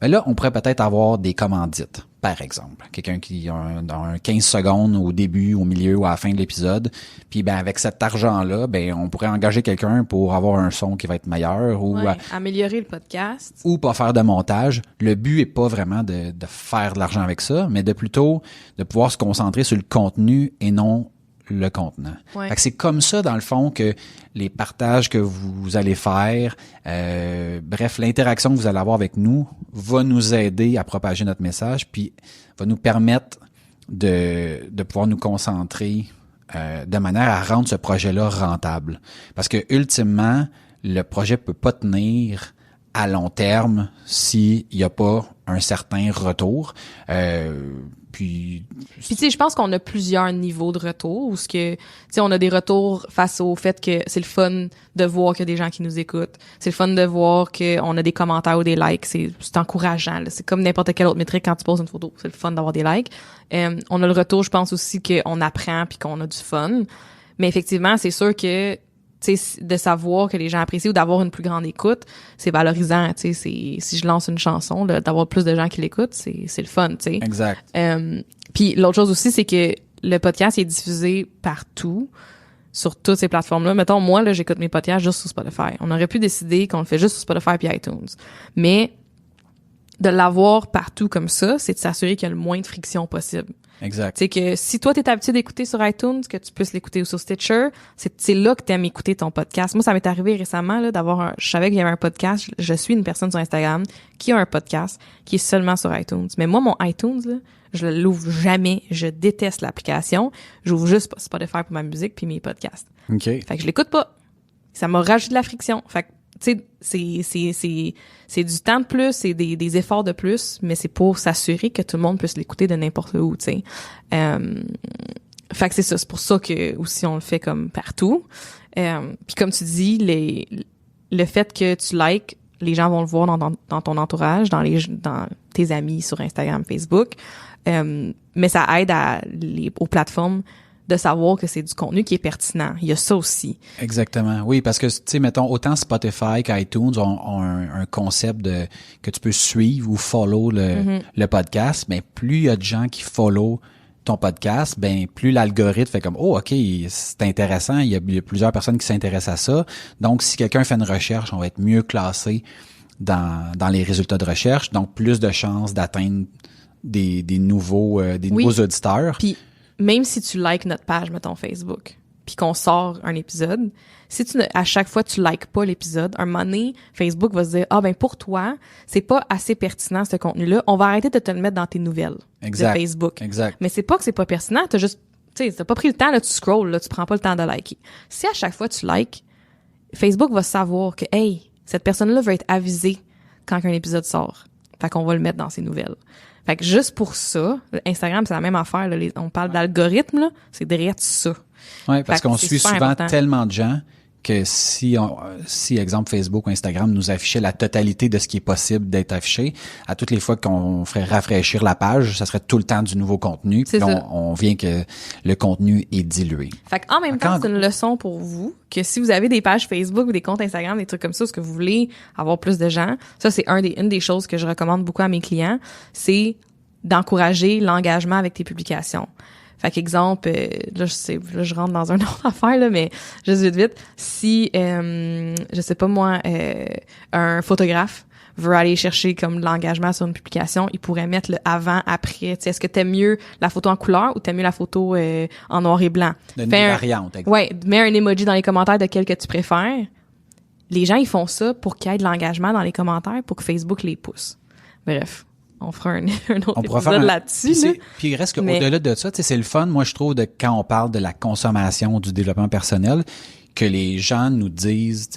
ben là, on pourrait peut-être avoir des commandites, par exemple. Quelqu'un qui a un 15 secondes au début, au milieu ou à la fin de l'épisode. Puis ben avec cet argent-là, ben on pourrait engager quelqu'un pour avoir un son qui va être meilleur ou Ouais, améliorer le podcast. ou pas faire de montage. Le but est pas vraiment de faire de l'argent avec ça, mais de plutôt de pouvoir se concentrer sur le contenu et non le contenant. Ouais. Fait que c'est comme ça, dans le fond, que les partages que vous allez faire, bref, l'interaction que vous allez avoir avec nous va nous aider à propager notre message, puis va nous permettre de pouvoir nous concentrer de manière à rendre ce projet-là rentable. Parce que ultimement, le projet peut pas tenir à long terme s'il n'y a pas un certain retour. Puis tu sais, je pense qu'on a plusieurs niveaux de retour, où ce que, tu sais, on a des retours face au fait que c'est le fun de voir qu'il y a des gens qui nous écoutent. C'est le fun de voir qu'on a des commentaires ou des likes. C'est encourageant, là. C'est comme n'importe quelle autre métrique quand tu poses une photo. C'est le fun d'avoir des likes. On a le retour, je pense aussi qu'on apprend puis qu'on a du fun. Mais effectivement, c'est sûr que tu sais, de savoir que les gens apprécient ou d'avoir une plus grande écoute, c'est valorisant, tu sais, si je lance une chanson, là, d'avoir plus de gens qui l'écoutent, c'est le fun, tu sais. Exact. Puis l'autre chose aussi, c'est que le podcast il est diffusé partout, sur toutes ces plateformes-là. Mettons, moi, là, j'écoute mes podcasts juste sur Spotify. On aurait pu décider qu'on le fait juste sur Spotify puis iTunes. Mais de l'avoir partout comme ça, c'est de s'assurer qu'il y a le moins de friction possible. Exact. Tu sais que si toi, t'es habitué d'écouter sur iTunes, que tu puisses l'écouter sur Stitcher, c'est là que t'aimes écouter ton podcast. Moi, ça m'est arrivé récemment, là, je savais qu'il y avait un podcast. Je suis une personne sur Instagram qui a un podcast qui est seulement sur iTunes. Mais moi, mon iTunes, là, je l'ouvre jamais. Je déteste l'application. J'ouvre juste Spotify pour ma musique puis mes podcasts. OK. Fait que je l'écoute pas. Ça m'a rajouté de la friction. Fait que, tu sais, c'est du temps de plus, c'est des efforts de plus, mais c'est pour s'assurer que tout le monde puisse l'écouter de n'importe où, tu sais. Fait que c'est ça. C'est pour ça que, aussi, on le fait comme partout. Puis comme tu dis, le fait que tu likes, les gens vont le voir dans ton entourage, dans tes amis sur Instagram, Facebook. Mais ça aide aux plateformes de savoir que c'est du contenu qui est pertinent. Il y a ça aussi. Exactement. Oui, parce que, tu sais, mettons, autant Spotify qu'iTunes ont un concept que tu peux suivre ou follow le podcast, mais plus il y a de gens qui follow ton podcast, ben plus l'algorithme fait comme oh OK, c'est intéressant, il y a plusieurs personnes qui s'intéressent à ça. Donc si quelqu'un fait une recherche, on va être mieux classé dans les résultats de recherche, donc plus de chances d'atteindre des nouveaux auditeurs. Puis même si tu likes notre page, mettons Facebook, puis qu'on sort un épisode, si à chaque fois tu likes pas l'épisode, un moment donné, Facebook va se dire ben pour toi, c'est pas assez pertinent ce contenu-là, on va arrêter de te le mettre dans tes nouvelles de Facebook. Exact. Mais c'est pas que c'est pas pertinent, tu sais, pas pris le temps là, tu scrolls là, tu prends pas le temps de liker. Si à chaque fois tu likes, Facebook va savoir que hey, cette personne-là veut être avisée quand un épisode sort. Fait qu'on va le mettre dans ses nouvelles. Fait que juste pour ça, Instagram, c'est la même affaire. Là, on parle d'algorithme, là, c'est derrière ça. Oui, parce qu'on suit souvent important. tellement de gens que si, exemple, Facebook ou Instagram nous affichait la totalité de ce qui est possible d'être affiché, à toutes les fois qu'on ferait rafraîchir la page, ça serait tout le temps du nouveau contenu. Puis on vient que le contenu est dilué. Fait qu'en même temps, c'est une leçon pour vous que si vous avez des pages Facebook ou des comptes Instagram, des trucs comme ça, est-ce que vous voulez avoir plus de gens, ça, c'est une des choses que je recommande beaucoup à mes clients, c'est d'encourager l'engagement avec tes publications. Fait qu'exemple, là je rentre dans une autre affaire là, mais juste vite, si je sais pas moi, un photographe veut aller chercher comme de l'engagement sur une publication, il pourrait mettre le avant, après. Tu sais, est-ce que t'aimes mieux la photo en couleur ou t'aimes mieux la photo en noir et blanc? Une variante. Ouais, mets un emoji dans les commentaires de quel que tu préfères. Les gens ils font ça pour qu'il y ait de l'engagement dans les commentaires, pour que Facebook les pousse. Bref. On fera un autre épisode là-dessus. Puis il reste qu'au-delà de ça, c'est le fun, moi je trouve, quand on parle de la consommation, du développement personnel, que les gens nous disent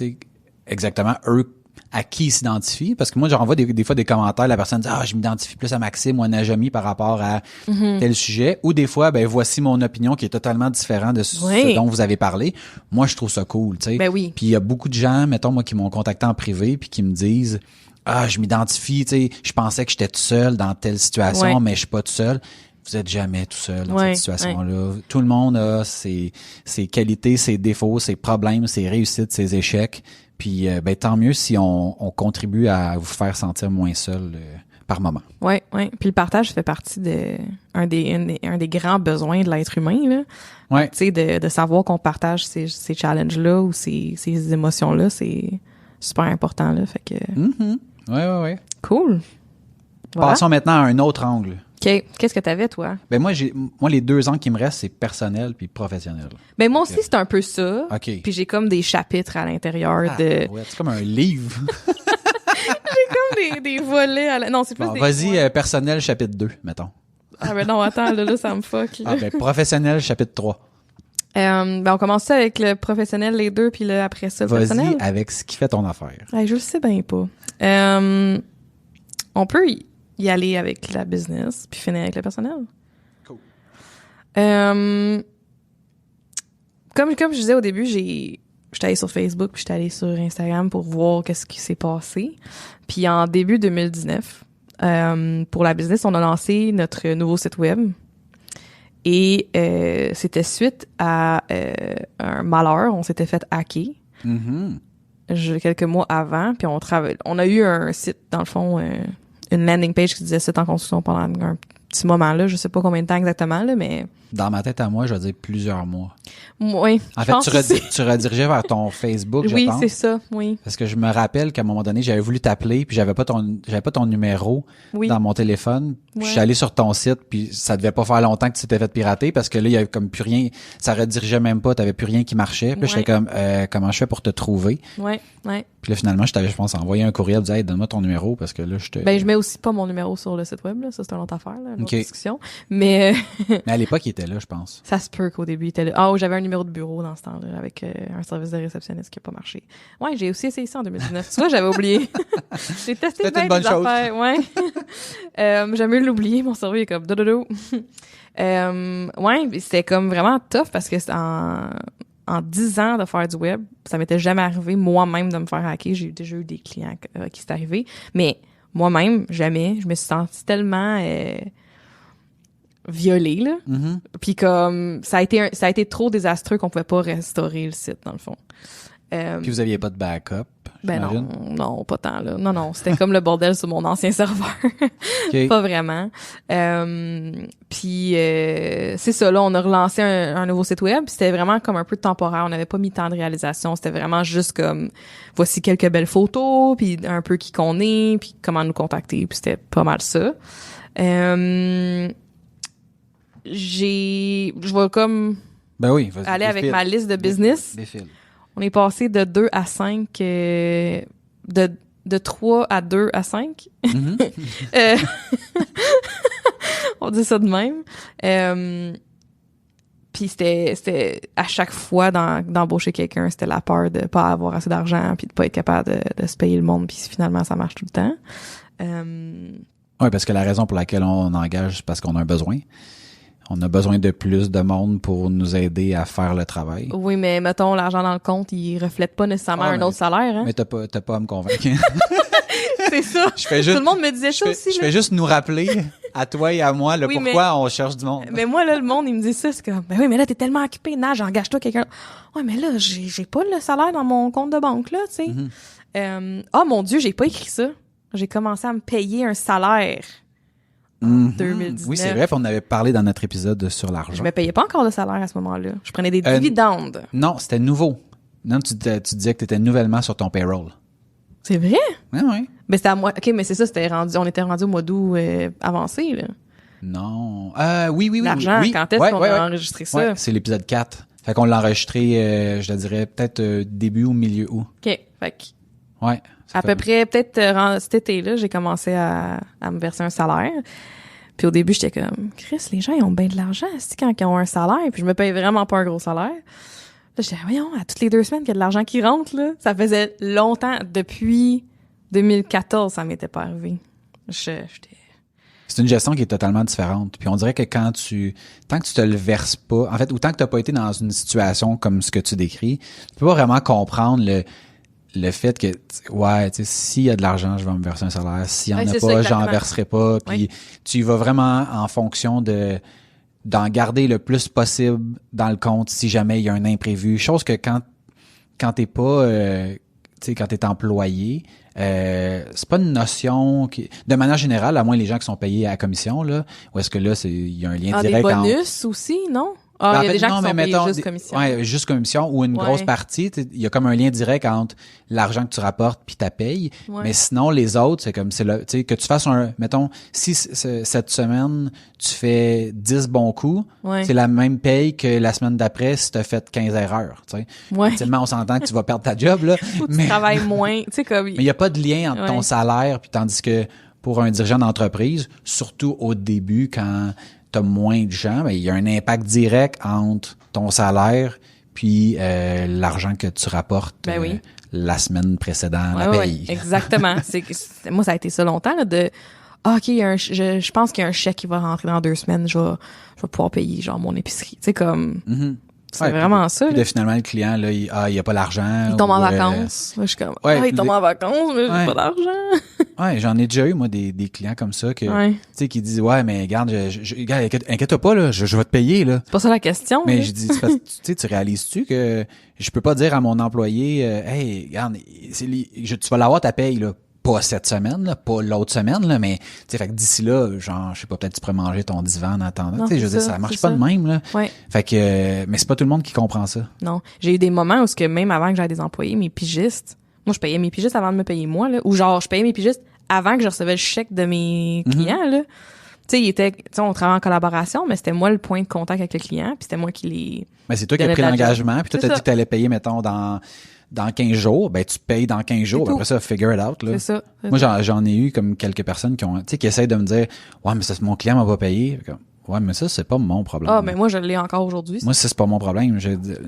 exactement eux à qui ils s'identifient. Parce que moi, j'envoie des fois des commentaires, la personne dit « je m'identifie plus à Maxime ou à Najami par rapport à tel sujet. » Ou des fois, voici mon opinion qui est totalement différente de ce dont vous avez parlé. Moi, je trouve ça cool, tu sais. Ben oui. Puis il y a beaucoup de gens, mettons, moi, qui m'ont contacté en privé puis qui me disent je m'identifie, tu sais, je pensais que j'étais tout seul dans telle situation, mais je suis pas tout seul. Vous êtes jamais tout seul dans cette situation-là. Tout le monde a ses qualités, ses défauts, ses problèmes, ses réussites, ses échecs. Puis tant mieux si on contribue à vous faire sentir moins seul par moment. Ouais. Puis le partage fait partie de un des grands besoins de l'être humain là. Ouais. Tu sais de savoir qu'on partage ces challenges-là ou ces émotions-là, c'est super important là, fait que Ouais. Cool. Voilà. Passons maintenant à un autre angle. OK. Qu'est-ce que t'avais, toi? Moi, les 2 angles qui me restent, c'est personnel puis professionnel. Moi aussi, c'est un peu ça. OK. Puis j'ai comme des chapitres à l'intérieur de... Ouais, c'est comme un livre. J'ai comme des volets Non, c'est plus des... Vas-y, personnel, chapitre 2, mettons. Non, attends, là, ça me fuck. Là. Professionnel, chapitre 3. On commence ça avec le professionnel, les deux, puis là, après ça, le personnel. Vas-y avec ce qui fait ton affaire. Je le sais bien pas. On peut y aller avec la business, puis finir avec le personnel. Cool. Comme je disais au début, j'étais allée sur Facebook, puis j'étais allée sur Instagram pour voir qu'est-ce qui s'est passé. Puis en début 2019, pour la business, on a lancé notre nouveau site web. Et c'était suite à un malheur. On s'était fait hacker quelques mois avant. Puis on a eu un site, dans le fond, une landing page qui disait site en construction pendant un petit moment, là. Je sais pas combien de temps exactement, là, mais... Dans ma tête à moi, je vais dire plusieurs mois. Oui. En fait, tu redirigeais vers ton Facebook, je pense. Oui, c'est ça, oui. Parce que je me rappelle qu'à un moment donné, j'avais voulu t'appeler, puis j'avais pas ton numéro dans mon téléphone. Puis je suis allé sur ton site, puis ça devait pas faire longtemps que tu t'étais fait pirater, parce que là, il y avait comme plus rien, ça redirigeait même pas, t'avais plus rien qui marchait. Puis là, j'étais comme, comment je fais pour te trouver? Ouais. Puis là, finalement, je t'avais, je pense, envoyé un courriel, disant, hey, donne-moi ton numéro, parce que là, je mets aussi pas mon numéro sur le site web, là. Ça, c'est une autre affaire, là, une autre discussion. Mais à l'époque, il était là, je pense. Ça se peut qu'au début, il était là. J'avais un numéro de bureau dans ce temps-là, avec un service de réceptionniste qui a pas marché. Ouais, j'ai aussi essayé ça en 2019. Tu vois, j'avais oublié. J'ai testé une bonne chose. affaires. Ouais. J'aime mieux l'oublier. Mon cerveau est comme dododo. C'était comme vraiment tough parce que en 10 ans de faire du web, ça m'était jamais arrivé moi-même de me faire hacker. J'ai déjà eu des clients qui c'est arrivé. Mais moi-même, jamais. Je me suis sentie tellement violée, là. Puis comme ça a été trop désastreux qu'on pouvait pas restaurer le site, dans le fond. Puis vous aviez pas de backup? Ben non, pas tant, là. Non, c'était comme le bordel sur mon ancien serveur. Pas vraiment. Puis c'est ça, là, on a relancé un nouveau site web. C'était vraiment comme un peu temporaire. On n'avait pas mis tant de réalisation. C'était vraiment juste comme, voici quelques belles photos, puis un peu qui qu'on est, puis comment nous contacter. Puis c'était pas mal ça. Je vais comme aller avec ma liste de business. Défile. On est passé de 2 à 5, de 3 à 2 à 5. On dit ça de même. Puis c'était à chaque fois d'embaucher quelqu'un, c'était la peur de pas avoir assez d'argent puis de pas être capable de se payer le monde, puis finalement ça marche tout le temps. Oui, parce que la raison pour laquelle on engage, c'est parce qu'on a un besoin. On a besoin de plus de monde pour nous aider à faire le travail. Oui, mais mettons, l'argent dans le compte, il reflète pas nécessairement un autre salaire. Hein? Mais t'as pas à me convaincre. C'est ça. Tout le monde me disait ça aussi. Je fais juste nous rappeler, à toi et à moi, pourquoi on cherche du monde. Mais moi, là, le monde, il me dit ça. C'est comme, ben oui, mais là, t'es tellement occupé. Nage, engage-toi quelqu'un. Ouais, mais là, j'ai pas le salaire dans mon compte de banque, là, tu sais. Mon Dieu, j'ai pas écrit ça. J'ai commencé à me payer un salaire. 2019. Oui, c'est vrai, on avait parlé dans notre épisode sur l'argent. Je me payais pas encore de salaire à ce moment-là. Je prenais des dividendes. Non, c'était nouveau. Non, tu disais que tu étais nouvellement sur ton payroll. C'est vrai? Oui. Mais c'était à moi. OK, mais c'est ça, on était rendu au mois d'août avancé, là. Non. Oui. L'argent, oui. quand est-ce qu'on a enregistré ça? Ouais, c'est l'épisode 4. Fait qu'on l'a enregistré, je te dirais, peut-être début ou milieu août. OK, fait que... Ouais. À peu près, peut-être cet été-là, j'ai commencé à me verser un salaire. Puis au début, j'étais comme, Chris, les gens, ils ont bien de l'argent, c'est quand ils ont un salaire. Puis je me paye vraiment pas un gros salaire. Là, j'étais, voyons, à toutes les 2 semaines qu'il y a de l'argent qui rentre, là. Ça faisait longtemps, depuis 2014, ça m'était pas arrivé. C'est une gestion qui est totalement différente. Puis on dirait que tant que tu te le verses pas, en fait, ou tant que t'as pas été dans une situation comme ce que tu décris, tu peux pas vraiment comprendre le fait que, ouais, tu sais, s'il y a de l'argent, je vais me verser un salaire. S'il y en a pas, j'en verserai pas. Puis tu y vas vraiment en fonction d'en garder le plus possible dans le compte si jamais il y a un imprévu. Chose que quand t'es pas, tu sais, quand t'es employé, c'est pas une notion qui, de manière générale, à moins les gens qui sont payés à la commission, là, ou est-ce que là, il y a un lien direct des bonus aussi, non? Il y a des gens qui sont payés juste commission. Ouais, juste commission ou une grosse partie. Il y a comme un lien direct entre l'argent que tu rapportes puis ta paye. Ouais. Mais sinon, les autres, c'est comme, tu sais, que tu fasses mettons, si cette semaine, tu fais 10 bons coups, c'est la même paye que la semaine d'après si tu as fait 15 erreurs, tu sais. Ouais. Tellement on s'entend que tu vas perdre ta job, là. Tu travailles moins, tu sais, comme. Mais il n'y a pas de lien entre ton salaire puis tandis que pour un dirigeant d'entreprise, surtout au début, quand t'as moins de gens, ben, il y a un impact direct entre ton salaire puis l'argent que tu rapportes la semaine précédente, la paye. Exactement. Moi, ça a été ça longtemps, là, de OK, je pense qu'il y a un chèque qui va rentrer dans 2 semaines, je vais pouvoir payer genre mon épicerie. Tu sais, comme c'est vraiment ça. Puis finalement, le client, là, il a pas l'argent. Il tombe en vacances. Moi, je suis comme il tombe en vacances, mais j'ai pas d'argent. Ouais, j'en ai déjà eu, moi, des clients comme ça tu Ouais. sais, qui disent, ouais, mais regarde, regarde, inquiète-toi pas, là, je vais te payer, là. C'est pas ça la question. Mais là. je dis, c'est parce que, tu sais, tu réalises-tu que je peux pas dire à mon employé, hey, regarde, tu vas l'avoir ta paye, là. Pas cette semaine, là, pas l'autre semaine, là, mais, tu sais, fait que d'ici là, genre, je sais pas, peut-être tu pourrais manger ton divan en attendant. Non, Tu sais, je veux c'est dire, ça, ça marche c'est pas ça. de même, là. Ouais. Fait que, mais c'est pas tout le monde qui comprend ça. Non. J'ai eu des moments où ce que même avant que j'aille des employés, mes pigistes, moi, je payais mes pigistes avant de me payer moi, là. Ou genre, je payais mes pigistes avant que je recevais le chèque de mes clients, là. Tu sais, on travaillait en collaboration, mais c'était moi le point de contact avec le client, puis c'était moi qui les... Mais c'est toi qui as Donnait pris de la l'engagement, job. puis toi, C'est t'as dit ça. que t'allais payer, mettons, dans 15 jours, ben, tu payes dans 15 jours, C'est ben, tout. après ça, figure it out, là. C'est ça. c'est Moi, ça. j'en ai eu comme quelques personnes qui ont, tu sais, qui essayent de me dire, ouais, mais ça, mon client m'a pas payé. Comme, ouais, mais ça, c'est pas mon problème. Ah, mais moi, je l'ai encore aujourd'hui. Moi, ça, c'est pas mon problème.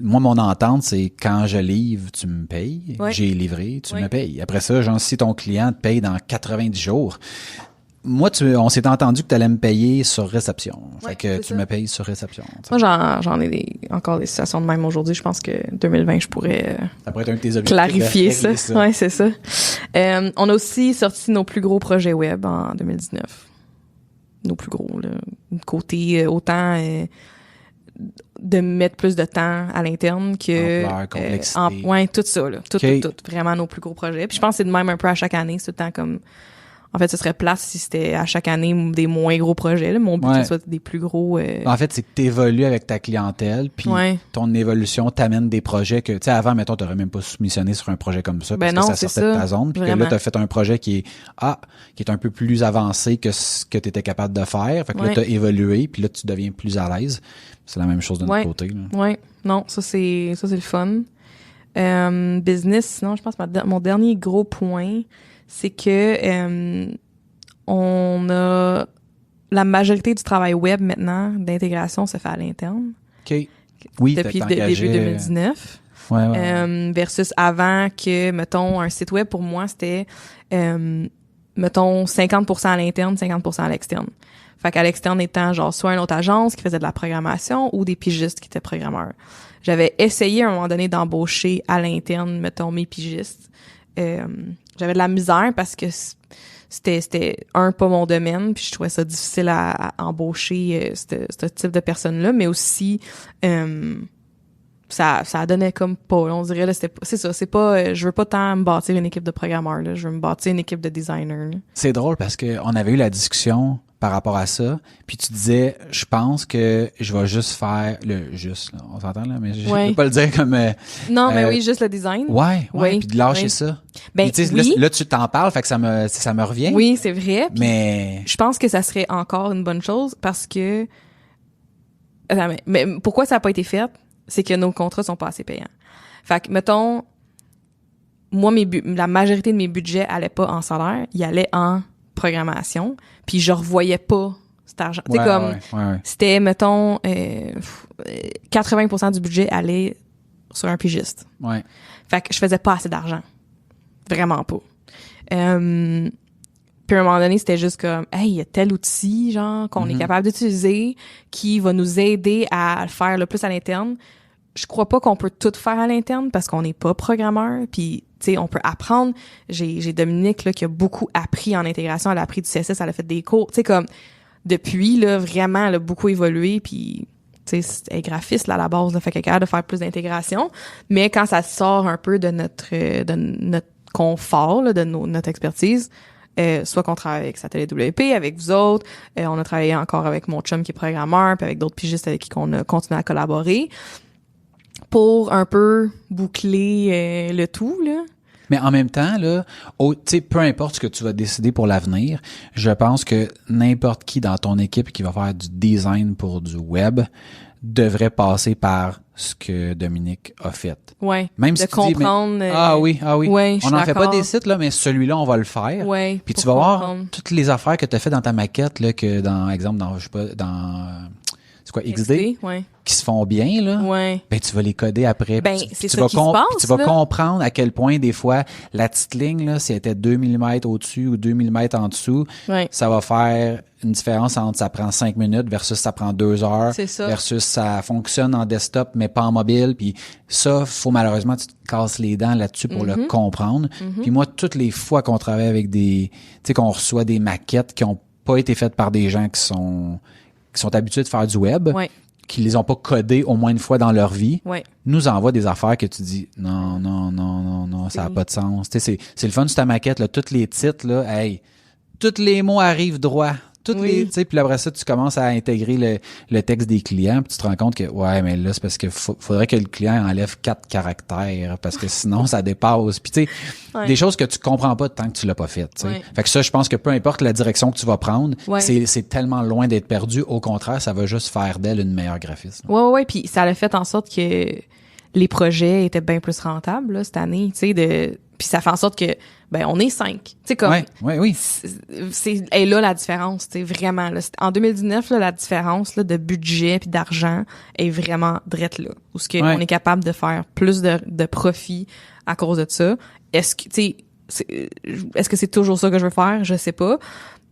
Moi, mon entente, c'est quand je livre, tu me payes. Ouais. J'ai livré, tu Ouais. me payes. Après ça, genre, si ton client te paye dans 90 jours, moi, on s'est entendu que tu allais me payer sur réception. Fait Ouais, que c'est tu ça. me payes sur réception. tu sais. Moi, j'en ai encore des situations de même aujourd'hui. Je pense que 2020, je pourrais Ça pourrait être un de tes objectifs. clarifier de régler ça. Ouais, c'est ça. On a aussi sorti nos plus gros projets web en 2019. Nos plus gros, là. Côté autant de mettre plus de temps à l'interne que Ampleur, complexité. ouais, tout ça, là. Tout, Ok. tout, vraiment nos plus gros projets. Puis je pense que c'est de même un peu à chaque année, c'est tout le temps comme... En fait, ce serait plate si c'était à chaque année des moins gros projets, là. Mon but, Ouais. c'est que ce soit des plus gros... En fait, c'est que tu évolues avec ta clientèle, puis Ouais. ton évolution t'amène des projets que, tu sais, avant, mettons, t'aurais même pas soumissionné sur un projet comme ça, Ben parce non, que ça c'est sortait de ça. ta zone, puis que Vraiment. là, t'as fait un projet qui est un peu plus avancé que ce que t'étais capable de faire. Fait que là, Ouais. t'as évolué, puis là, tu deviens plus à l'aise. C'est la même chose de notre Ouais. côté, là. Ouais, non, ça c'est le fun. Business, sinon je pense que mon dernier gros point, c'est que on a la majorité du travail web maintenant d'intégration se fait à l'interne OK. Oui, depuis t'as début engagé, 2019 ouais. versus avant que mettons un site web pour moi c'était mettons 50% à l'interne, 50% à l'externe. Fait qu'à l'externe étant genre soit une autre agence qui faisait de la programmation ou des pigistes qui étaient programmeurs. J'avais essayé à un moment donné d'embaucher à l'interne, mettons, mes pigistes. J'avais de la misère parce que c'était pas mon domaine, puis je trouvais ça difficile à embaucher ce type de personnes-là, mais aussi ça donnait comme pas, là, on dirait là, c'est ça, c'est pas je veux pas tant me bâtir une équipe de programmeurs là, je veux me bâtir une équipe de designers. Là. C'est drôle parce que on avait eu la discussion par rapport à ça, puis tu disais, je pense que je vais juste faire là, on s'entend là, mais je Ouais. peux pas le dire comme Non, mais oui, juste le design. ouais, Oui, puis de lâcher oui. ça. Ben Puis, tu sais, oui. là, tu t'en parles, fait que ça me revient. Oui, c'est vrai. Puis Mais je pense que ça serait encore une bonne chose parce que attends, mais pourquoi ça n'a pas été fait? C'est que nos contrats sont pas assez payants. Fait que, mettons, moi, la majorité de mes budgets allaient pas en salaire, ils allaient en programmation, puis je revoyais pas cet argent. Tu sais, comme, ouais. c'était, mettons, 80% du budget allait sur un pigiste. Ouais. Fait que je faisais pas assez d'argent. Vraiment pas. Puis à un moment donné, c'était juste comme, hey, il y a tel outil, genre, qu'on est capable d'utiliser, qui va nous aider à le faire le plus à l'interne. Je crois pas qu'on peut tout faire à l'interne parce qu'on n'est pas programmeur. Puis, tu sais, on peut apprendre. J'ai Dominique, là, qui a beaucoup appris en intégration. Elle a appris du CSS, elle a fait des cours. Tu sais, comme, depuis, là, vraiment, elle a beaucoup évolué. Puis, tu sais, elle est graphiste, là, à la base, là, fait qu'elle est capable de faire plus d'intégration. Mais quand ça sort un peu de notre confort, là, de notre expertise, soit qu'on travaille avec Satellite WP, avec vous autres, on a travaillé encore avec mon chum qui est programmeur, puis avec d'autres pigistes avec qui on a continué à collaborer pour un peu boucler le tout, là. Mais en même temps, là, tu sais, peu importe ce que tu vas décider pour l'avenir, je pense que n'importe qui dans ton équipe qui va faire du design pour du web devrait passer par ce que Dominique a fait. Ouais. Même de si tu dis, comprendre. oui. Ouais, je on suis n'en fait pas d'accord. des sites, là, mais celui-là, on va le faire. Ouais. Puis pour tu vas voir comprendre. toutes les affaires que tu as fait dans ta maquette, là, que dans, exemple, je sais pas, dans, c'est quoi, XD? Ouais. qui se font bien, là, Ouais. ben tu vas les coder après. Ben, Puis c'est tu ça vas qui se passe, tu vas là. comprendre à quel point, des fois, la petite ligne, là, si elle était 2 mm au-dessus ou 2 mm en dessous, Ouais. ça va faire une différence entre ça prend 5 minutes versus ça prend 2 heures. C'est ça. Versus ça fonctionne en desktop, mais pas en mobile. Puis ça, faut malheureusement, tu te casses les dents là-dessus pour le comprendre. Puis moi, toutes les fois qu'on travaille avec tu sais, qu'on reçoit des maquettes qui ont pas été faites par des gens qui sont habitués de faire du web, Ouais. qui les ont pas codés au moins une fois dans leur vie, Ouais. nous envoient des affaires que tu dis non, ça a pas de sens. Tu sais, c'est le fun de ta maquette, là, tous les titres, là, hey, tous les mots arrivent droit. Tu sais, puis après ça, tu commences à intégrer le texte des clients, puis tu te rends compte que, ouais, mais là, c'est parce que faudrait que le client enlève 4 caractères, parce que sinon, ça dépasse. Puis tu sais, des choses que tu comprends pas tant que tu l'as pas fait, tu sais. Ouais. Fait que ça, je pense que peu importe la direction que tu vas prendre, Ouais. c'est tellement loin d'être perdu. Au contraire, ça va juste faire d'elle une meilleure graphiste. Ouais, puis ça a fait en sorte que les projets étaient bien plus rentables, là, cette année, tu sais, puis ça fait en sorte que, ben, on est 5. Tu sais, comme. Oui. Et là, la différence, tu sais, vraiment, là. En 2019, là, la différence, là, de budget puis d'argent est vraiment drette là. Où ce qu'on est capable de faire plus de profit à cause de ça. Est-ce que, tu sais, est-ce que c'est toujours ça que je veux faire? Je sais pas.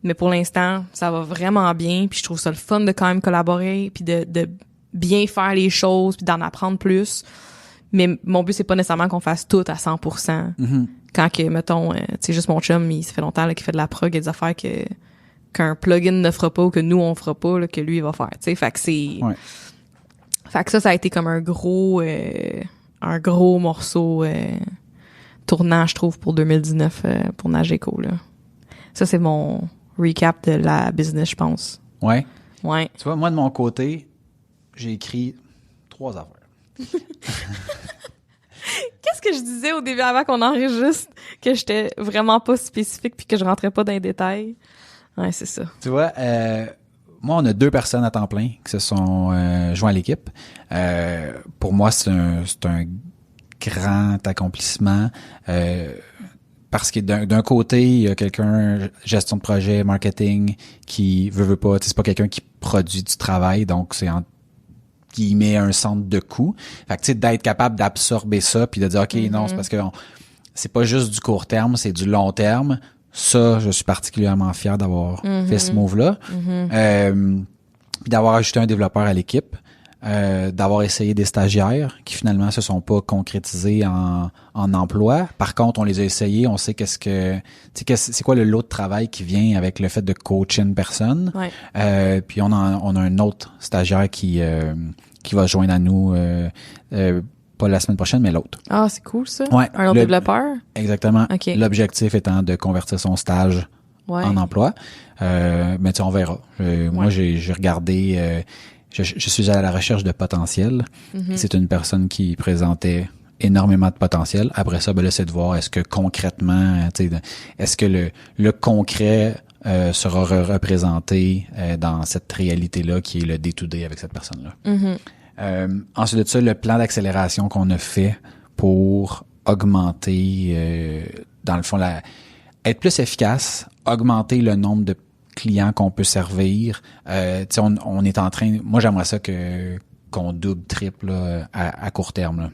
Mais pour l'instant, ça va vraiment bien puis je trouve ça le fun de quand même collaborer puis de bien faire les choses puis d'en apprendre plus. Mais mon but, c'est pas nécessairement qu'on fasse tout à 100%. Quand que, mettons, tu sais, juste mon chum, ça fait longtemps là, qu'il fait de la prog, il y a des affaires qu'un plugin ne fera pas ou que nous, on fera pas, là, que lui, il va faire, tu sais. Fait que c'est... Ouais. Fait que ça a été comme un gros morceau tournant, je trouve, pour 2019, pour Nageco, là. Ça, c'est mon recap de la business, je pense. Ouais. Ouais. Tu vois, moi, de mon côté, j'ai écrit 3 affaires. Qu'est-ce que je disais au début avant qu'on enregistre que j'étais vraiment pas spécifique puis que je rentrais pas dans les détails? Ouais, c'est ça. Tu vois, moi, on a 2 personnes à temps plein qui se sont joints à l'équipe. Pour moi, c'est un grand accomplissement parce que d'un côté, il y a quelqu'un, gestion de projet, marketing, qui veut pas, c'est pas quelqu'un qui produit du travail, donc c'est qui met un centre de coût. Fait que tu sais, d'être capable d'absorber ça puis de dire OK, non, c'est parce que c'est pas juste du court terme, c'est du long terme. Ça, je suis particulièrement fier d'avoir fait ce move-là. Puis d'avoir ajouté un développeur à l'équipe, d'avoir essayé des stagiaires qui finalement se sont pas concrétisés en emploi. Par contre, on les a essayés, on sait c'est quoi le lot de travail qui vient avec le fait de coacher une personne. Ouais. Puis on a un autre stagiaire qui va se joindre à nous pas la semaine prochaine, mais l'autre. Ah, c'est cool, ça. Ouais, un autre développeur. Exactement. OK. L'objectif étant de convertir son stage en emploi. Mais tu sais, on verra. Moi, j'ai regardé... Je suis à la recherche de potentiel. C'est une personne qui présentait énormément de potentiel. Après ça, ben là, c'est de voir est-ce que concrètement, est-ce que le concret sera représenté dans cette réalité-là qui est le day-to-day avec cette personne-là. Ensuite de ça, le plan d'accélération qu'on a fait pour augmenter, dans le fond, être plus efficace, augmenter le nombre de clients qu'on peut servir. On est en train... Moi, j'aimerais ça qu'on double, triple là, à court terme. Là.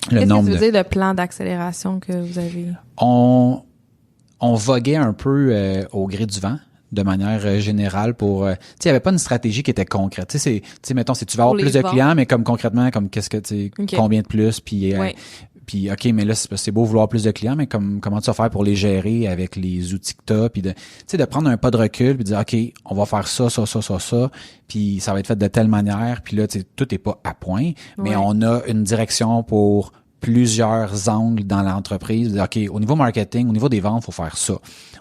Qu'est-ce que tu veux dire, le plan d'accélération que vous avez? On voguait un peu au gré du vent, de manière générale pour... tu sais, il n'y avait pas une stratégie qui était concrète. Tu sais, mettons, si tu vas avoir plus de clients, mais comme concrètement, comme qu'est-ce que tu sais, combien de plus, puis... Puis, OK, mais là, c'est beau vouloir plus de clients, mais comment tu vas faire pour les gérer avec les outils que tu as, puis de prendre un pas de recul, puis de dire, OK, on va faire ça, puis ça va être fait de telle manière, puis là, tu sais, tout est pas à point, mais on a une direction pour plusieurs angles dans l'entreprise. OK, au niveau marketing, au niveau des ventes, faut faire ça.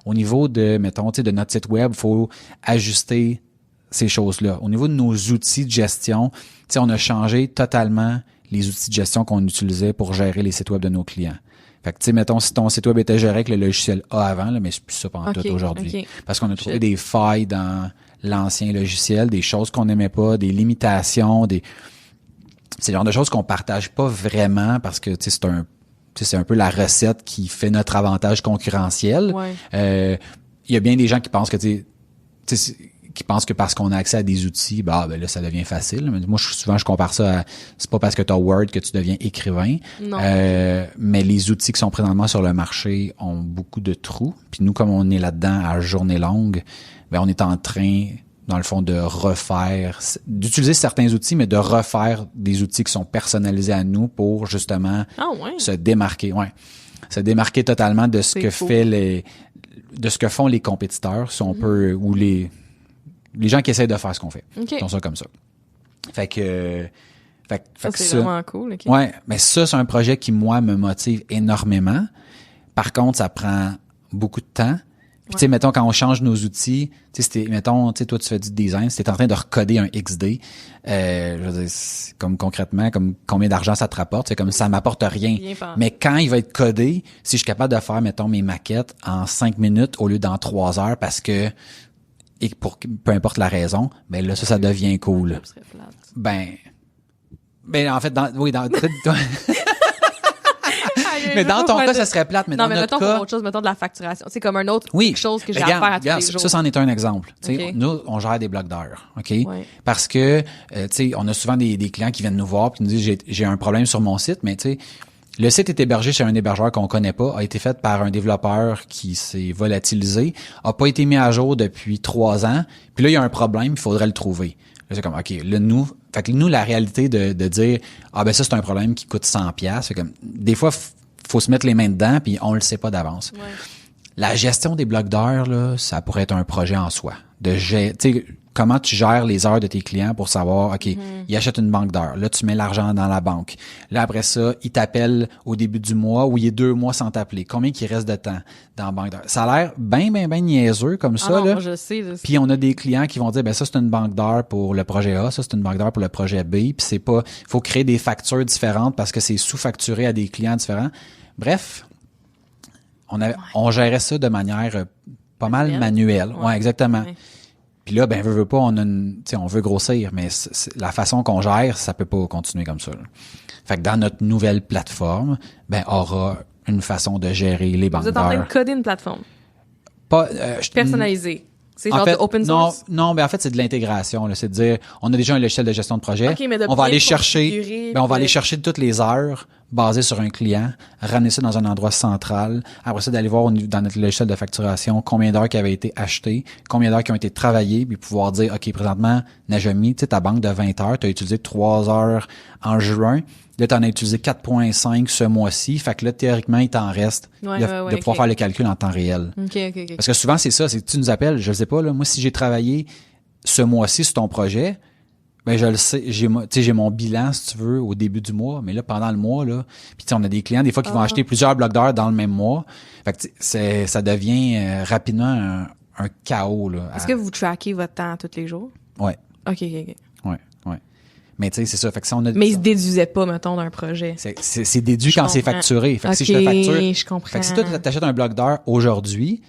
Au niveau de, mettons, tu sais, de notre site web, faut ajuster ces choses-là. Au niveau de nos outils de gestion, tu sais, on a changé totalement les outils de gestion qu'on utilisait pour gérer les sites web de nos clients. Fait que, tu sais, mettons, si ton site web était géré avec le logiciel A avant, là, mais c'est plus ça pendant tout aujourd'hui. Parce qu'on a trouvé des failles dans l'ancien logiciel, des choses qu'on n'aimait pas, des limitations, c'est le genre de choses qu'on partage pas vraiment parce que, tu sais, c'est un peu la recette qui fait notre avantage concurrentiel. Il y a bien des gens qui pensent que, tu sais, qui pensent que parce qu'on a accès à des outils, ben là, ça devient facile. Mais moi, souvent, je compare ça à, c'est pas parce que tu as Word que tu deviens écrivain. Non. Mais les outils qui sont présentement sur le marché ont beaucoup de trous. Puis nous, comme on est là-dedans à journée longue, ben on est en train, dans le fond, d'utiliser certains outils, mais de refaire des outils qui sont personnalisés à nous pour justement se démarquer. Ouais. Se démarquer totalement de ce de ce que font les compétiteurs, si on peut, ou les gens qui essayent de faire ce qu'on fait. Okay. Ils font ça comme ça. Fait que c'est vraiment cool. Okay. Ouais, mais ça, c'est un projet qui, moi, me motive énormément. Par contre, ça prend beaucoup de temps. Puis, tu sais, mettons, quand on change nos outils, tu sais, mettons, tu sais, toi, tu fais du design, si t'es en train de recoder un XD, je veux dire, comme concrètement, comme combien d'argent ça te rapporte, c'est comme ça m'apporte rien. Mais quand il va être codé, si je suis capable de faire, mettons, mes maquettes en 5 minutes au lieu d'en 3 heures parce que, et pour peu importe la raison, ben là, ça devient cool. Ben, en fait, mais dans ton cas, ça serait plate, mais dans notre cas... pour autre chose, mettons de la facturation. C'est comme quelque chose que j'ai à faire à tous les jours. Ça, c'en est un exemple. Okay. Nous, on gère des blocs d'heures, OK? Ouais. Parce que, tu sais, on a souvent des clients qui viennent nous voir puis nous disent j'ai un problème sur mon site, mais tu sais, le site est hébergé chez un hébergeur qu'on connaît pas, a été fait par un développeur qui s'est volatilisé, a pas été mis à jour depuis 3 ans, puis là, il y a un problème, il faudrait le trouver. Là, c'est comme, OK, là, nous, la réalité de dire, ben ça, c'est un problème qui coûte 100$, c'est comme, des fois, faut se mettre les mains dedans, puis on le sait pas d'avance. Ouais. La gestion des blocs d'heures, là, ça pourrait être un projet en soi. Tu sais, comment tu gères les heures de tes clients pour savoir, OK, ils achètent une banque d'heures. Là, tu mets l'argent dans la banque. Là, après ça, ils t'appellent au début du mois ou il est 2 mois sans t'appeler. Combien qu'il reste de temps dans la banque d'heures? Ça a l'air bien niaiseux comme ça, là. Je sais. Puis on a des clients qui vont dire, ben ça, c'est une banque d'heures pour le projet A, ça, c'est une banque d'heures pour le projet B. Puis c'est pas, faut créer des factures différentes parce que c'est sous-facturé à des clients différents. Bref, on gérait ça de manière pas mal manuelle. Ouais, exactement. Ouais. Puis là, ben veut pas, on veut grossir, mais la façon qu'on gère, ça peut pas continuer comme ça. Là. Fait que dans notre nouvelle plateforme, ben aura une façon de gérer les banques d'heures. Vous êtes en train de coder une plateforme. Pas personnalisée. C'est genre de open source? Non, ben en fait, c'est de l'intégration. Là. C'est de dire, on a déjà un logiciel de gestion de projet. Okay, mais on va aller chercher, on va aller chercher toutes les heures basées sur un client, ramener ça dans un endroit central. Après ça, d'aller voir dans notre logiciel de facturation combien d'heures qui avaient été achetées, combien d'heures qui ont été travaillées, puis pouvoir dire, OK, présentement, Najami, tu sais, ta banque de 20 heures, tu as utilisé 3 heures en juin. Là, tu en as utilisé 4,5 ce mois-ci. Fait que là, théoriquement, il t'en reste de pouvoir faire le calcul en temps réel. Okay. Parce que souvent, c'est ça. C'est que tu nous appelles, je le sais pas, là. Moi, si j'ai travaillé ce mois-ci sur ton projet, ben, je le sais. J'ai mon bilan, si tu veux, au début du mois. Mais là, pendant le mois, là. Puis, on a des clients, des fois, qui vont acheter plusieurs blocs d'heures dans le même mois. Fait que, ça devient rapidement un chaos, là. Est-ce que vous traquez votre temps tous les jours? Ouais. OK. Ouais. Mais tu sais, c'est ça. Fait que si on a, mais ils se déduisaient pas, mettons, d'un projet. C'est déduit quand c'est facturé. Fait que si je te facture. Je comprends. Fait que si toi, t'achètes un bloc d'heures aujourd'hui,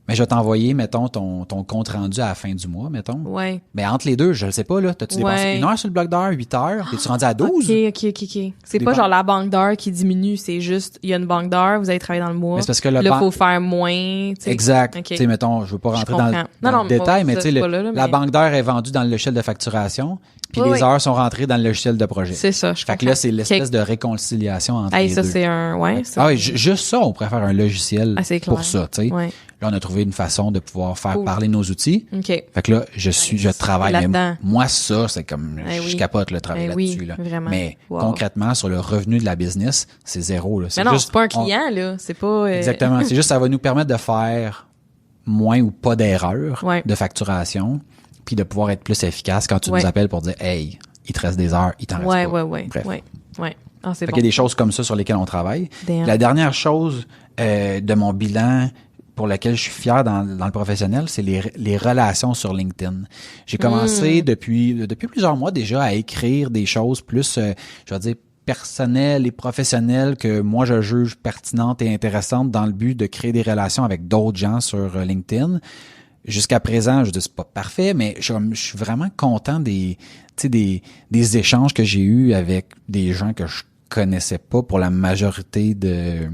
mais je vais t'envoyer, mettons, ton compte rendu à la fin du mois, mettons. Ouais. Mais entre les deux, je le sais pas, là. T'as-tu dépensé 1 heure sur le bloc d'heures, 8 heures? T'es-tu rendu à 12? OK. C'est pas genre la banque d'heures qui diminue, c'est juste, il y a une banque d'heures, vous allez travailler dans le mois. Mais c'est parce que là, faut faire moins, t'sais. Exact. Okay. Tu sais, mettons, je veux pas rentrer dans le détail, mais tu sais, la banque d'heures est vendue dans le logiciel de facturation, puis les heures sont rentrées dans le logiciel de projet. C'est ça, Fait que là, c'est l'espèce de réconciliation entre les deux. Ça, c'est un, juste ça, on pourrait faire un logiciel pour ça, tu sais. Ouais. Là, on a trouvé une façon de pouvoir faire parler nos outils. OK. Fait que là, je travaille. Là-dedans. Moi, ça, c'est comme, je capote le travail là-dessus, là. Vraiment. Mais concrètement, sur le revenu de la business, c'est zéro, là. Mais non, c'est pas un client, là. C'est pas, Exactement. C'est juste, ça va nous permettre de faire moins ou pas d'erreurs de facturation, puis de pouvoir être plus efficace quand tu nous appelles pour dire, hey, il te reste des heures, il t'en reste pas. Bref. Ouais. Ah, c'est fait qu'il y a des choses comme ça sur lesquelles on travaille. La dernière chose de mon bilan pour laquelle je suis fier dans le professionnel, c'est les relations sur LinkedIn. J'ai commencé depuis plusieurs mois déjà à écrire des choses plus, je vais dire, personnelles et professionnelles que moi je juge pertinentes et intéressantes dans le but de créer des relations avec d'autres gens sur LinkedIn. Jusqu'à présent, je dis c'est pas parfait, mais je suis vraiment content des échanges que j'ai eus avec des gens que je connaissais pas pour la majorité des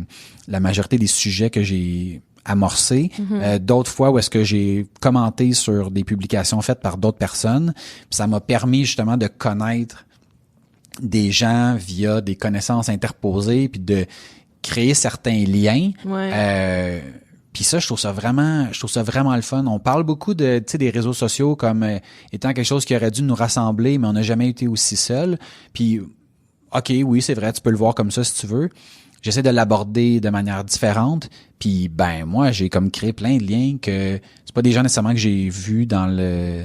sujets que j'ai amorcé, d'autres fois où est-ce que j'ai commenté sur des publications faites par d'autres personnes. Puis ça m'a permis justement de connaître des gens via des connaissances interposées, puis de créer certains liens. Ouais. Puis ça, je trouve ça vraiment le fun. On parle beaucoup de, tu sais, des réseaux sociaux comme étant quelque chose qui aurait dû nous rassembler, mais on n'a jamais été aussi seul. Puis, OK, oui, c'est vrai, tu peux le voir comme ça si tu veux. J'essaie de l'aborder de manière différente. Puis, ben, moi, j'ai comme créé plein de liens que c'est pas des gens nécessairement que j'ai vus dans le,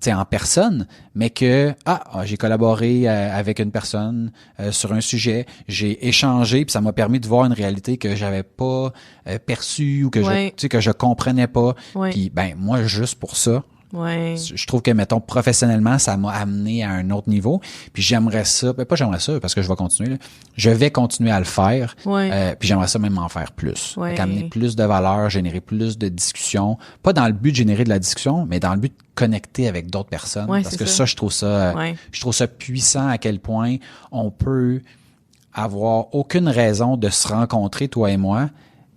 tu sais, en personne, mais que, j'ai collaboré avec une personne sur un sujet, j'ai échangé, puis ça m'a permis de voir une réalité que j'avais pas perçue ou que Ouais. que je comprenais pas. Ouais. Puis, ben, moi, juste pour ça, Ouais. je trouve que, mettons, professionnellement, ça m'a amené à un autre niveau. Puis j'aimerais ça, ben pas j'aimerais ça, parce que je vais continuer, là. Je vais continuer à le faire. Ouais. Puis j'aimerais ça même en faire plus. Ouais. Donc, amener plus de valeur, générer plus de discussions. Pas dans le but de générer de la discussion, mais dans le but de connecter avec d'autres personnes. Ouais, parce c'est que ça. je trouve ça puissant à quel point on peut avoir aucune raison de se rencontrer, toi et moi,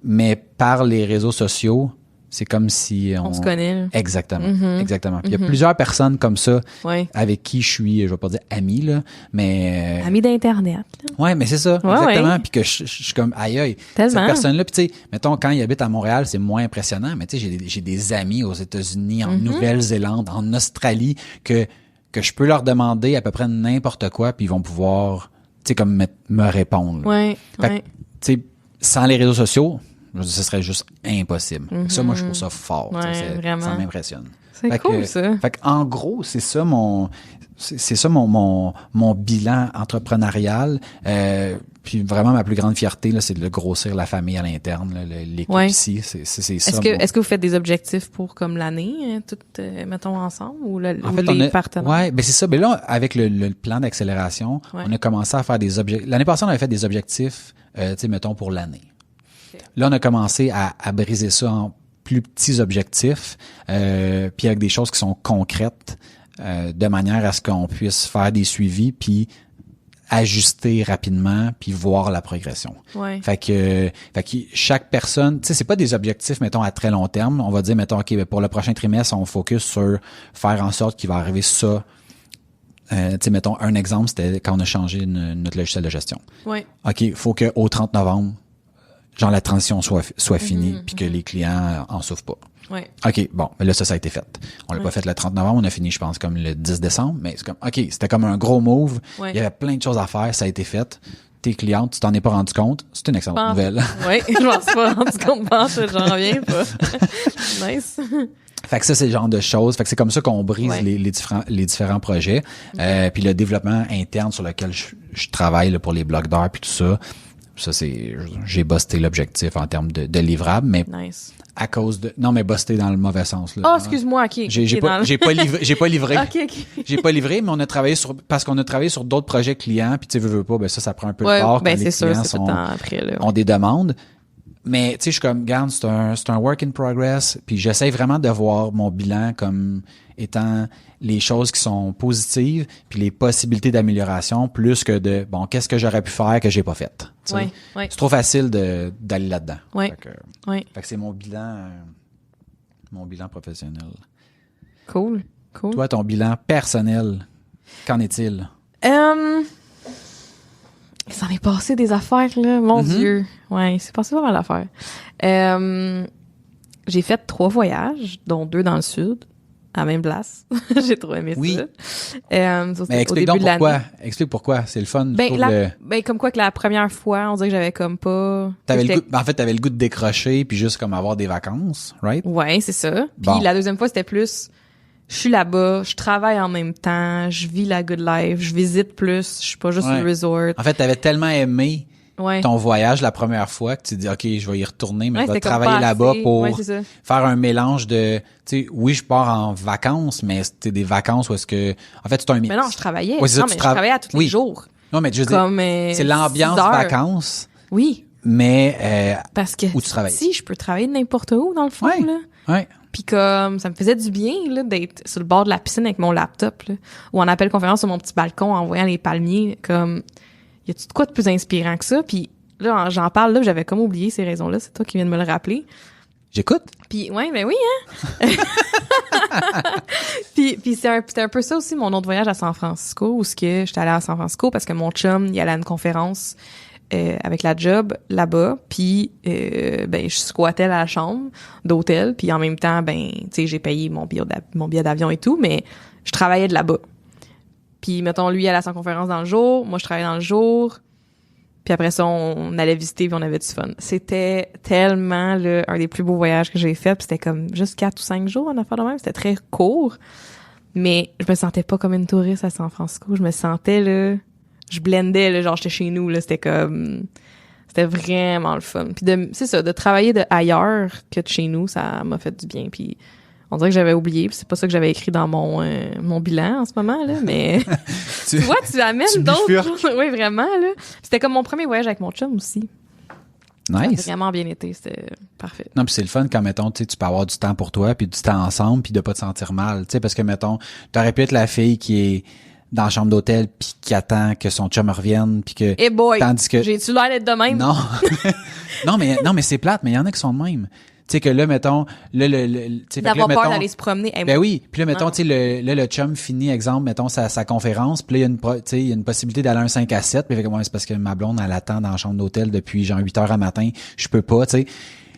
mais par les réseaux sociaux, c'est comme si On se connaît, là. Exactement, exactement. Puis il y a plusieurs personnes comme ça Ouais. avec qui je suis, je vais pas dire ami là, mais Amis d'Internet, là. ouais, mais c'est ça, Ouais, exactement. ouais. Puis que je suis comme aïe, Tellement. cette personne-là. Puis tu sais, mettons quand il habite à Montréal, c'est moins impressionnant, mais tu sais, j'ai des amis aux États-Unis, en Nouvelle-Zélande, en Australie, que je peux leur demander à peu près n'importe quoi, puis ils vont pouvoir, tu sais, comme me répondre. Ouais. Fait que, Ouais. tu sais, sans les réseaux sociaux, ce serait juste impossible. Ça, moi, je trouve ça fort. Ouais, tu sais, vraiment. Ça m'impressionne. C'est Fait cool, que- ça. Fait en gros, c'est ça mon bilan entrepreneurial. Puis vraiment, ma plus grande fierté, là, c'est de le grossir la famille à l'interne, là, l'équipe Ouais. ici. C'est ça. Est-ce que vous faites des objectifs pour comme l'année, toutes, mettons, ensemble, ou, En ou fait, les partenaires? ouais, ben c'est ça. Ben là, avec le plan d'accélération, Ouais. on a commencé à faire des objectifs. L'année passée, on avait fait des objectifs, tu sais, mettons, pour l'année. Ok. Là, on a commencé à briser ça en plus petits objectifs, puis avec des choses qui sont concrètes, de manière à ce qu'on puisse faire des suivis, puis ajuster rapidement, puis voir la progression. Ouais. Fait que chaque personne, tu sais, c'est pas des objectifs, mettons, à très long terme. On va dire, mettons, OK, ben pour le prochain trimestre, on focus sur faire en sorte qu'il va arriver ça. Tu sais, mettons, un exemple, c'était quand on a changé notre logiciel de gestion. Ouais. OK, faut que au 30 novembre, genre la transition soit finie, puis que les clients en souffrent pas. Ouais. OK, bon, mais là, ça a été fait. On l'a pas fait le 30 novembre, on a fini, je pense, comme le 10 décembre, mais c'est comme, OK, c'était comme un gros move. Ouais. Il y avait plein de choses à faire, ça a été fait. Tes clientes, tu t'en es pas rendu compte, c'est une excellente Pense- nouvelle. Ouais, je m'en suis pas rendu compte, j'en reviens pas. Nice. Fait que ça, c'est le genre de choses. Fait que c'est comme ça qu'on brise Ouais. les différents projets. Puis le développement interne sur lequel je travaille là, pour les blocs d'heures puis tout ça, j'ai busté l'objectif en termes de livrables, mais Nice. à cause de... Non, mais busté dans le mauvais sens. Là. Oh, excuse-moi, ok. J'ai Ok, pas, dans le- j'ai pas livré. J'ai pas livré. Ok, ok. J'ai pas livré, mais on a travaillé parce qu'on a travaillé sur d'autres projets clients, puis tu sais, veux pas, ben ça prend un peu de Ouais, part ben quand les c'est sûr, clients c'est tout le temps après, là. ont des demandes. Mais tu sais, je suis comme, garde, c'est un work in progress, puis j'essaie vraiment de voir mon bilan comme étant les choses qui sont positives, puis les possibilités d'amélioration, plus que de, bon, qu'est-ce que j'aurais pu faire que j'ai pas fait. tu sais. Ouais, ouais. C'est trop facile d'aller là-dedans. Ouais. Ouais. Fait que c'est mon bilan professionnel. Cool. Cool. Toi, ton bilan personnel, qu'en est-il? Il s'en est passé des affaires, là. Mon Dieu. Ouais, il s'est passé pas mal d'affaires. J'ai fait 3 voyages, dont 2 dans le sud, à la même place. J'ai trop aimé Oui. ça. Ça, c'était Mais au explique début donc de l'année. pourquoi. Explique pourquoi. C'est le fun. je trouve, Ben, comme quoi que la première fois, on dirait que j'avais comme pas... t'avais le j'étais- goût, en fait, t'avais le goût de décrocher puis juste comme avoir des vacances, right? Ouais, c'est ça. Puis Bon. la deuxième fois, c'était plus... Je suis là-bas, je travaille en même temps, je vis la good life, je visite plus, je suis pas juste Ouais. au resort. En fait, t'avais tellement aimé Ouais. ton voyage la première fois que tu te dis, OK, je vais y retourner, mais Ouais, je vais c'était comme travailler pas là-bas assez. pour Ouais, c'est ça. faire un mélange de, tu sais, oui, je pars en vacances, mais c'était des vacances où est-ce que, en fait, c'est un mix. Mais non, je travaillais. Ouais, c'est ça, non, tu mais je travaillais à tous oui. les jours. Non, mais je veux Comme, dire, c'est l'ambiance 6 heures. vacances, Oui, mais, parce que Où tu travaillais. si je peux travailler de n'importe où, dans le fond, Ouais. là. ouais. Puis comme, ça me faisait du bien, là, d'être sur le bord de la piscine avec mon laptop, là. Ou en appel conférence sur mon petit balcon en voyant les palmiers. Comme, y a-tu de quoi de plus inspirant que ça? Puis là, j'en parle, là, j'avais comme oublié ces raisons-là. C'est toi qui viens de me le rappeler. J'écoute. Puis ouais, ben oui, hein. puis c'était un peu ça aussi mon autre voyage à San Francisco, où j'étais allée à San Francisco parce que mon chum, il allait à une conférence avec la job là-bas, puis ben je squattais la chambre d'hôtel, puis en même temps ben tu sais j'ai payé mon billet d'avion et tout, mais je travaillais de là-bas. Puis mettons lui allait à sa conférence dans le jour, moi je travaillais dans le jour. Puis après ça, on allait visiter puis on avait du fun. C'était tellement un des plus beaux voyages que j'ai fait. Puis c'était comme juste 4 ou 5 jours en affaire de même. C'était très court. Mais je me sentais pas comme une touriste à San Francisco. Je me sentais, je blendais, genre j'étais chez nous. C'était vraiment le fun. Puis c'est ça, de travailler de ailleurs que de chez nous, ça m'a fait du bien. Puis on dirait que j'avais oublié, puis c'est pas ça que j'avais écrit dans mon bilan en ce moment, là, mais tu vois, tu amènes d'autres. Oui, vraiment, là. C'était comme mon premier voyage avec mon chum aussi. Nice. Ça a vraiment bien été, c'était parfait. Non, puis c'est le fun quand, mettons, tu peux avoir du temps pour toi, puis du temps ensemble, puis de pas te sentir mal, tu sais, parce que, mettons, t'aurais pu être la fille qui est dans la chambre d'hôtel, puis qui attend que son chum revienne, puis que... Eh boy! Tandis que... J'ai-tu l'air d'être de même? Non. non, mais c'est plate, mais il y en a qui sont de même. Tu sais que là, mettons, d'avoir peur d'aller se promener. Ben oui. Puis là, mettons, tu sais, le chum finit, exemple, mettons, sa conférence. Puis là, il y a une possibilité d'aller un 5 à 7. Puis fait que, ouais, c'est parce que ma blonde, elle attend dans la chambre d'hôtel depuis genre 8 heures à matin. Je peux pas, tu sais.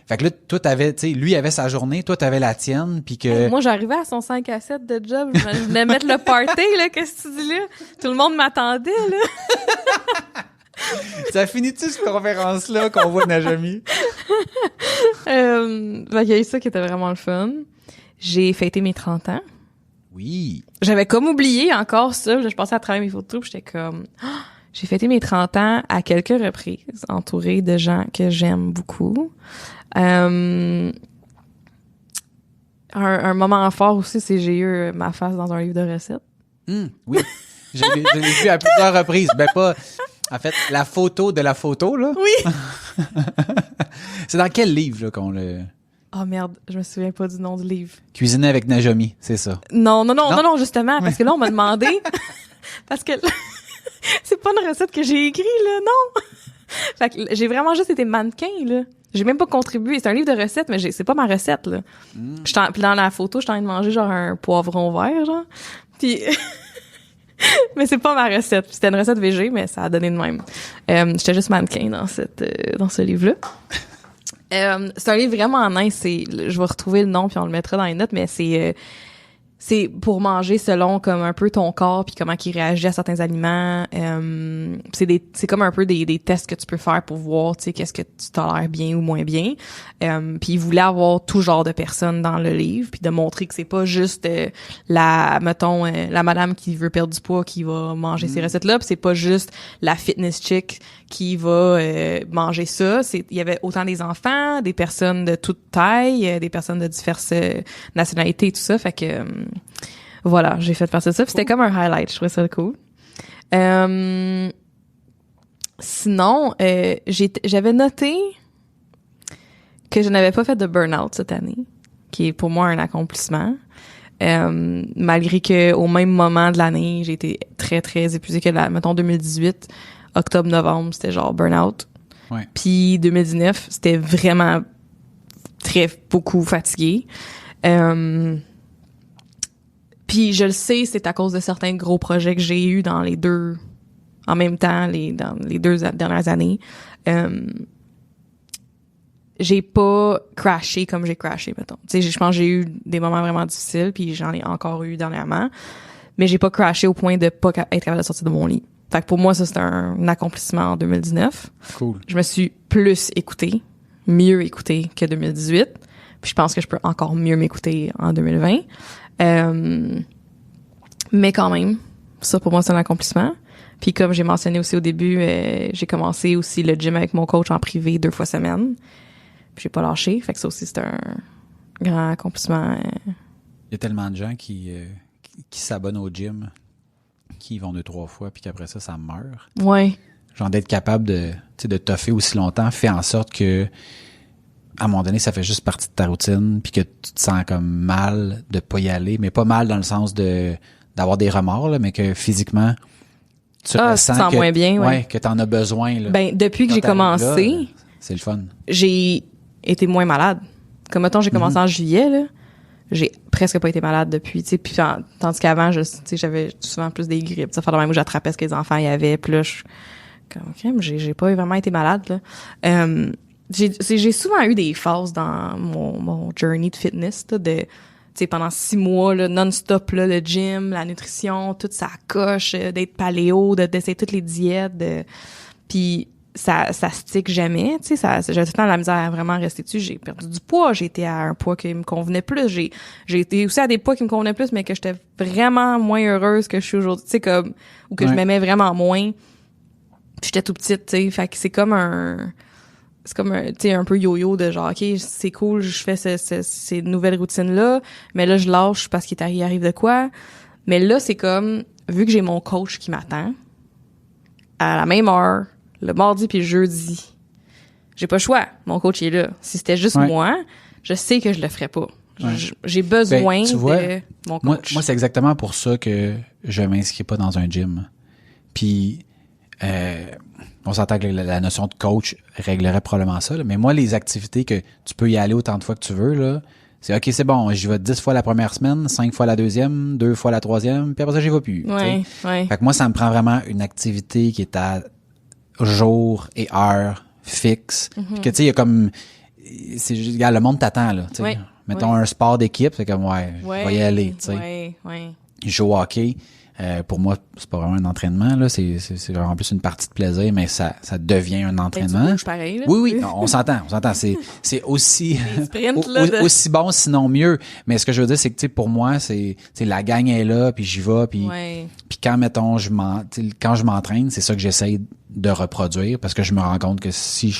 Fait que là, toi, t'avais, tu sais, lui avait sa journée, toi, t'avais la tienne, puis que... Moi, j'arrivais à son 5 à 7 de job. Je venais mettre le party, là. Qu'est-ce que tu dis là? Tout le monde m'attendait, là. Ça finit-tu cette conférence-là qu'on voit Najami? Il y a eu ça qui était vraiment le fun. J'ai fêté mes 30 ans. Oui. J'avais comme oublié encore ça. Je passais à travers mes photos, puis j'étais comme... J'ai fêté mes 30 ans à quelques reprises, entourée de gens que j'aime beaucoup. Un moment fort aussi, c'est j'ai eu ma face dans un livre de recettes. Oui. Je l'ai vu à plusieurs reprises. Ben pas... En fait, la photo de la photo, là. Oui. C'est dans quel livre, là, qu'on le... Oh merde, je me souviens pas du nom du livre. Cuisiner avec Najami, c'est ça. Non, justement, parce que là, on m'a demandé... parce que c'est pas une recette que j'ai écrite, là, non. Fait que j'ai vraiment juste été mannequin, là. J'ai même pas contribué. C'est un livre de recettes, mais c'est pas ma recette, là. Puis dans la photo, j'étais en train de manger, genre, un poivron vert, genre. Puis... mais c'est pas ma recette. C'était une recette végé, mais ça a donné de même. J'étais juste mannequin dans ce livre-là. C'est un livre vraiment nice. Je vais retrouver le nom puis on le mettra dans les notes, mais c'est pour manger selon comme un peu ton corps puis comment il réagit à certains aliments. C'est comme un peu des tests que tu peux faire pour voir, tu sais, qu'est-ce que tu tolères bien ou moins bien. Puis il voulait avoir tout genre de personnes dans le livre puis de montrer que c'est pas juste la madame qui veut perdre du poids qui va manger ces recettes-là, puis c'est pas juste la fitness chick qui va manger ça. Il y avait autant des enfants, des personnes de toute taille, des personnes de diverses nationalités et tout ça. Fait que voilà, j'ai fait partie de ça. Puis c'était comme un highlight. Je trouvais ça cool. Sinon, j'avais noté que je n'avais pas fait de burn-out cette année, qui est pour moi un accomplissement. Malgré que au même moment de l'année, j'ai été très, très épuisée que mettons 2018, octobre-novembre, c'était genre burn-out. Ouais. Puis 2019, c'était vraiment beaucoup fatigué. Puis je le sais, c'est à cause de certains gros projets que j'ai eus dans les deux, en même temps, dans les 2 dernières années. J'ai pas crashé comme j'ai crashé, mettons. Tu sais, je pense que j'ai eu des moments vraiment difficiles, puis j'en ai encore eu dernièrement, mais j'ai pas crashé au point de pas être capable de sortir de mon lit. Fait que pour moi, ça, c'est un accomplissement en 2019. Cool. Je me suis plus écoutée, mieux écoutée que 2018, puis je pense que je peux encore mieux m'écouter en 2020. Mais quand même, ça pour moi c'est un accomplissement. Puis comme j'ai mentionné aussi au début, j'ai commencé aussi le gym avec mon coach en privé 2 fois semaine. Puis j'ai pas lâché, fait que ça aussi c'est un grand accomplissement. Il y a tellement de gens qui s'abonnent au gym, qui y vont 2-3 fois, puis qu'après ça meurt. Ouais. Genre d'être capable de toffer aussi longtemps fait en sorte que à un moment donné, ça fait juste partie de ta routine, puis que tu te sens comme mal de pas y aller, mais pas mal dans le sens d'avoir des remords, là, mais que physiquement, tu ressens tu te sens moins bien, ouais. Que t'en as besoin. Là. Ben, depuis que j'ai commencé, là, c'est le fun. j'ai été moins malade Comme mettons, j'ai commencé en juillet, là. J'ai presque pas été malade depuis, tu sais. Puis tandis qu'avant, j'avais souvent plus des grippes. Ça fait de même où j'attrapais ce que les enfants y avaient. Puis là, j'ai pas vraiment été malade, là. J'ai souvent eu des phases dans mon journey de fitness, là, tu sais, pendant 6 mois, là, non-stop, là, le gym, la nutrition, tout ça coche, d'être paléo, d'essayer toutes les diètes, puis ça stick jamais, tu sais, j'avais tout le temps la misère à vraiment rester dessus. J'ai perdu du poids, j'ai été à un poids qui me convenait plus, j'ai été aussi à des poids qui me convenaient plus, mais que j'étais vraiment moins heureuse que je suis aujourd'hui, tu sais, comme, ou que je m'aimais vraiment moins. Puis j'étais tout petite, tu sais, fait que c'est comme tu sais, un peu yo-yo de genre, OK, c'est cool, je fais ces nouvelles routines-là, mais là, je lâche parce qu'il arrive de quoi. Mais là, c'est comme, vu que j'ai mon coach qui m'attend, à la même heure, le mardi puis le jeudi, j'ai pas le choix. Mon coach est là. Si c'était juste moi, je sais que je le ferais pas. Ouais. J'ai besoin de mon coach. Moi, c'est exactement pour ça que je m'inscris pas dans un gym. Puis, on s'entend que la notion de coach réglerait probablement ça, là. Mais moi, les activités que tu peux y aller autant de fois que tu veux, là, c'est OK, c'est bon, j'y vais 10 fois la première semaine, 5 fois la deuxième, 2 fois la troisième, puis après ça, j'y vais plus. Ouais. Fait que moi, ça me prend vraiment une activité qui est à jour et heure fixe. Puis que tu sais, il y a comme le monde t'attend, là. Ouais. Mettons un sport d'équipe, c'est comme je vais y aller, tu sais. Je joue au hockey. Pour moi, c'est pas vraiment un entraînement, là. C'est vraiment plus une partie de plaisir, mais ça devient un entraînement. Tu bouges pareil, là. Oui, on s'entend. C'est aussi, aussi bon, sinon mieux. Mais ce que je veux dire, c'est que, tu sais, pour moi, c'est la gang est là, puis j'y vais, puis quand, mettons, quand je m'entraîne, c'est ça que j'essaye de reproduire, parce que je me rends compte que si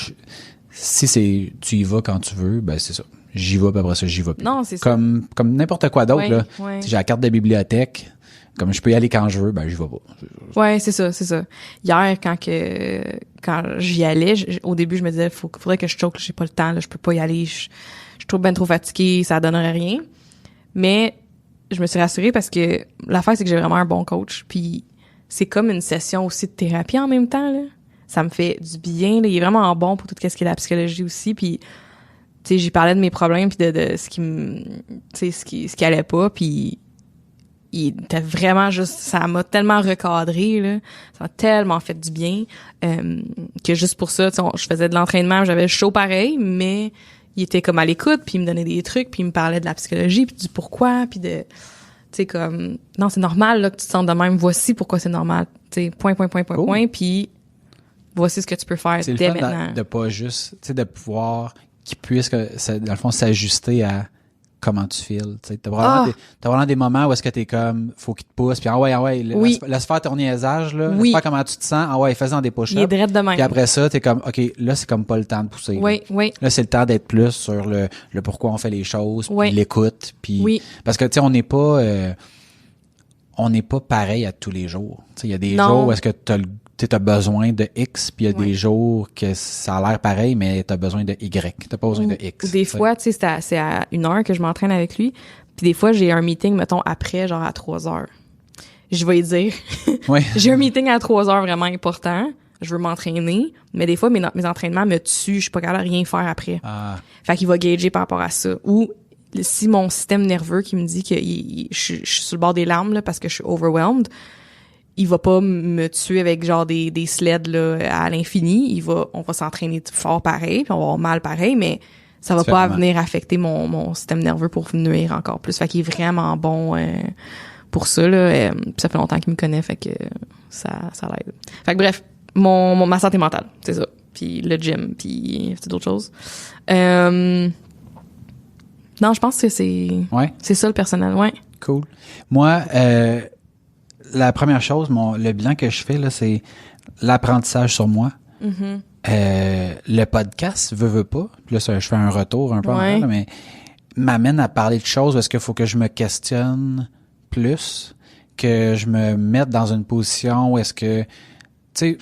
tu y vas quand tu veux, ben, c'est ça. J'y vais, puis après ça, j'y vais plus. Non, c'est ça. Comme n'importe quoi d'autre, là. J'ai la carte de bibliothèque. Comme je peux y aller quand je veux, ben, j'y vais pas. Ouais, c'est ça. Hier, quand j'y allais, au début, je me disais, faudrait que je choque, j'ai pas le temps, là, je peux pas y aller, je suis bien trop fatiguée, ça donnerait rien. Mais, je me suis rassurée parce que l'affaire, c'est que j'ai vraiment un bon coach, puis c'est comme une session aussi de thérapie en même temps, là. Ça me fait du bien, là. Il est vraiment bon pour tout ce qui est la psychologie aussi, puis, tu sais, j'y parlais de mes problèmes puis de ce qui me, tu sais, ce qui allait pas, puis il était vraiment juste, ça m'a tellement recadré, là, ça m'a tellement fait du bien, que juste pour ça, je faisais de l'entraînement, j'avais chaud pareil, mais il était comme à l'écoute, puis il me donnait des trucs, puis il me parlait de la psychologie, puis du pourquoi, puis de, tu sais, comme, non, c'est normal, là, que tu te sentes de même, voici pourquoi c'est normal, tu sais, point, puis voici ce que tu peux faire dès maintenant. De pas juste, tu sais, de pouvoir qu'il puisse, dans le fond, s'ajuster à comment tu files, tu sais. T'as vraiment des moments où est-ce que t'es comme, faut qu'il te pousse, puis laisse faire ton niaisage, là. Laisse faire comment tu te sens. Fais-en des push-ups. Il est drette de même. Puis après ça, t'es comme, OK, là, c'est comme pas le temps de pousser. Oui. Là, c'est le temps d'être plus sur le pourquoi on fait les choses, puis l'écoute, puis parce que, tu sais, on n'est pas pareil à tous les jours. Tu sais, il y a des jours où est-ce que t'as besoin de X, puis il y a des jours que ça a l'air pareil, mais t'as besoin de Y. T'as pas besoin de X. Des fois, tu sais, c'est à 1 heure que je m'entraîne avec lui. Puis des fois, j'ai un meeting, mettons, après, genre à 3 heures. Je vais y dire. J'ai un meeting à 3 heures vraiment important. Je veux m'entraîner. Mais des fois, mes entraînements me tuent. Je suis pas capable de rien faire après. Fait qu'il va gager par rapport à ça. Ou si mon système nerveux qui me dit que je suis sur le bord des larmes, là, parce que je suis overwhelmed, il va pas me tuer avec genre des sleds là à l'infini. On va s'entraîner fort pareil, puis on va avoir mal pareil, mais ça va pas venir affecter mon système nerveux pour nuire encore plus. Fait qu'il est vraiment bon pour ça là. Puis ça fait longtemps qu'il me connaît, fait que ça l'aide. Fait que bref, ma santé mentale, c'est ça. Puis le gym, puis c'est d'autres choses. Non, je pense que c'est ça le personnel, Cool. Moi, la première chose, le bilan que je fais, là, c'est l'apprentissage sur moi. Le podcast, veux pas. Puis là, je fais un retour un peu en arrière, là, mais m'amène à parler de choses où est-ce qu'il faut que je me questionne plus, que je me mette dans une position où est-ce que, tu sais,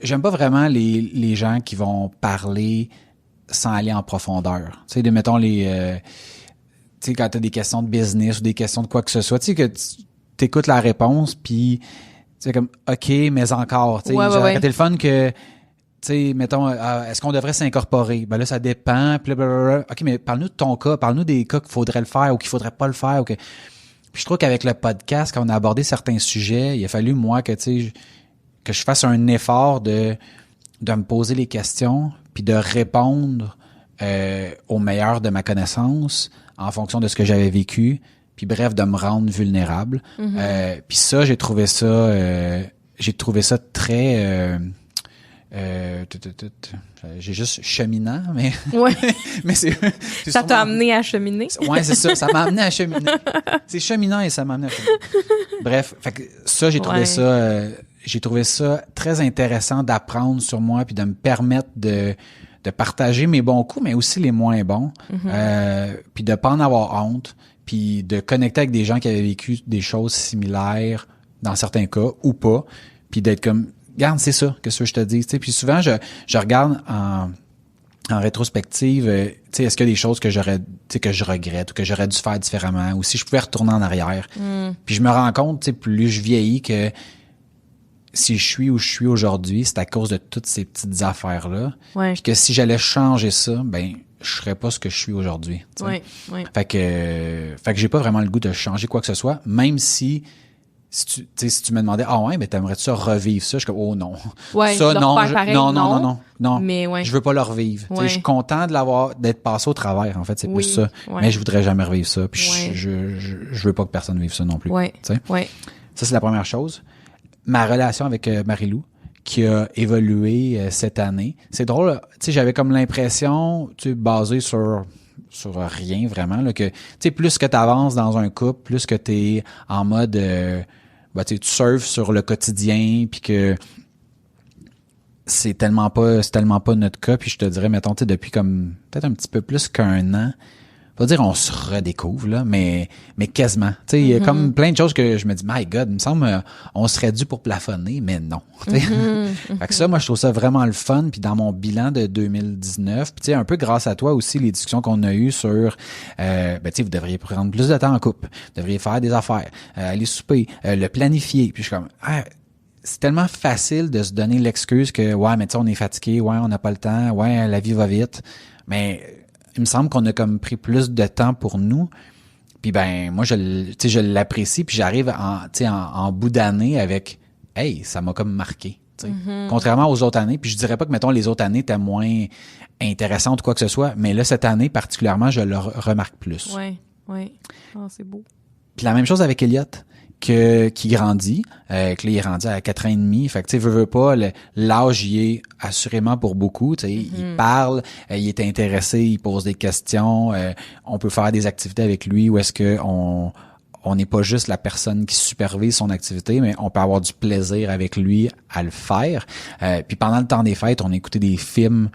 j'aime pas vraiment les gens qui vont parler sans aller en profondeur. Tu sais, mettons tu sais, quand t'as des questions de business ou des questions de quoi que ce soit, tu sais, que t'écoutes la réponse, puis tu sais, comme, OK, mais encore, tu sais, c'est le fun que sais, mettons, est-ce qu'on devrait s'incorporer? Ben là, ça dépend. Puis là, blablabla. OK, mais parle-nous de ton cas. Parle-nous des cas qu'il faudrait le faire ou qu'il faudrait pas le faire. Puis je trouve qu'avec le podcast, quand on a abordé certains sujets, il a fallu, moi, que je fasse un effort de me poser les questions puis de répondre au meilleur de ma connaissance en fonction de ce que j'avais vécu. Puis bref, de me rendre vulnérable. Puis ça, j'ai trouvé ça très... j'ai juste cheminant, mais Ouais. mais c'est Ça t'a amené à cheminer. Ouais, c'est ça, ça m'a amené à cheminer. C'est cheminant et ça m'a amené à cheminer. Bref, fait que ça j'ai trouvé ça très intéressant d'apprendre sur moi puis de me permettre de partager mes bons coups mais aussi les moins bons. Puis de pas en avoir honte, puis de connecter avec des gens qui avaient vécu des choses similaires dans certains cas ou pas, puis d'être comme regarde, c'est ça, qu'est-ce que je te dis, tu sais. Puis souvent, je regarde en rétrospective, tu sais, est-ce qu'il y a des choses que je regrette ou que j'aurais dû faire différemment ou si je pouvais retourner en arrière. Puis je me rends compte, tu sais, plus je vieillis que si je suis où je suis aujourd'hui, c'est à cause de toutes ces petites affaires-là. Ouais. Puis que si j'allais changer ça, ben je serais pas ce que je suis aujourd'hui. Ouais. Fait que j'ai pas vraiment le goût de changer quoi que ce soit, même si tu me demandais mais t'aimerais-tu ça revivre ça, je suis comme non. Ouais, Ça non, pareil, non. Mais ouais. Je veux pas le revivre. Ouais. Je suis content d'être passé au travers en fait, c'est plus ça. Ouais. Mais je voudrais jamais revivre ça, puis Ouais. je veux pas que personne vive ça non plus, Ouais. tu sais. Ouais. Ça c'est la première chose. Ma relation avec Marie-Lou qui a évolué cette année. C'est drôle, tu sais, j'avais comme l'impression, basé sur rien vraiment là, que tu sais, plus que t'avances dans un couple, plus que t'es en mode tu surfes sur le quotidien puis que c'est tellement pas notre cas, puis je te dirais mettons, tu sais, depuis comme peut-être un petit peu plus qu'un an, pas dire on se redécouvre là, mais quasiment. Tu sais, il y a comme plein de choses que je me dis my God, il me semble on serait dû pour plafonner, mais non. Fait que ça, moi je trouve ça vraiment le fun, puis dans mon bilan de 2019, puis tu sais un peu grâce à toi aussi les discussions qu'on a eues sur tu sais vous devriez prendre plus de temps en couple, vous devriez faire des affaires, aller souper, le planifier, puis je suis comme c'est tellement facile de se donner l'excuse que mais tu sais on est fatigué, on n'a pas le temps, la vie va vite, mais il me semble qu'on a comme pris plus de temps pour nous. Puis moi je l'apprécie, puis j'arrive en bout d'année avec ça m'a comme marqué, tu sais. Contrairement aux autres années, puis je dirais pas que mettons les autres années étaient moins intéressantes ou quoi que ce soit, mais là cette année particulièrement, je le remarque plus. Ouais. Oh, c'est beau. Puis la même chose avec Elliot qui grandit, que là, il est rendu à 4 ans et demi. Fait que, tu sais, veut pas, l'âge y est assurément pour beaucoup, tu sais. Il parle, il est intéressé, il pose des questions, on peut faire des activités avec lui où est-ce que on n'est pas juste la personne qui supervise son activité, mais on peut avoir du plaisir avec lui à le faire. Puis pendant le temps des fêtes, on a écouté des films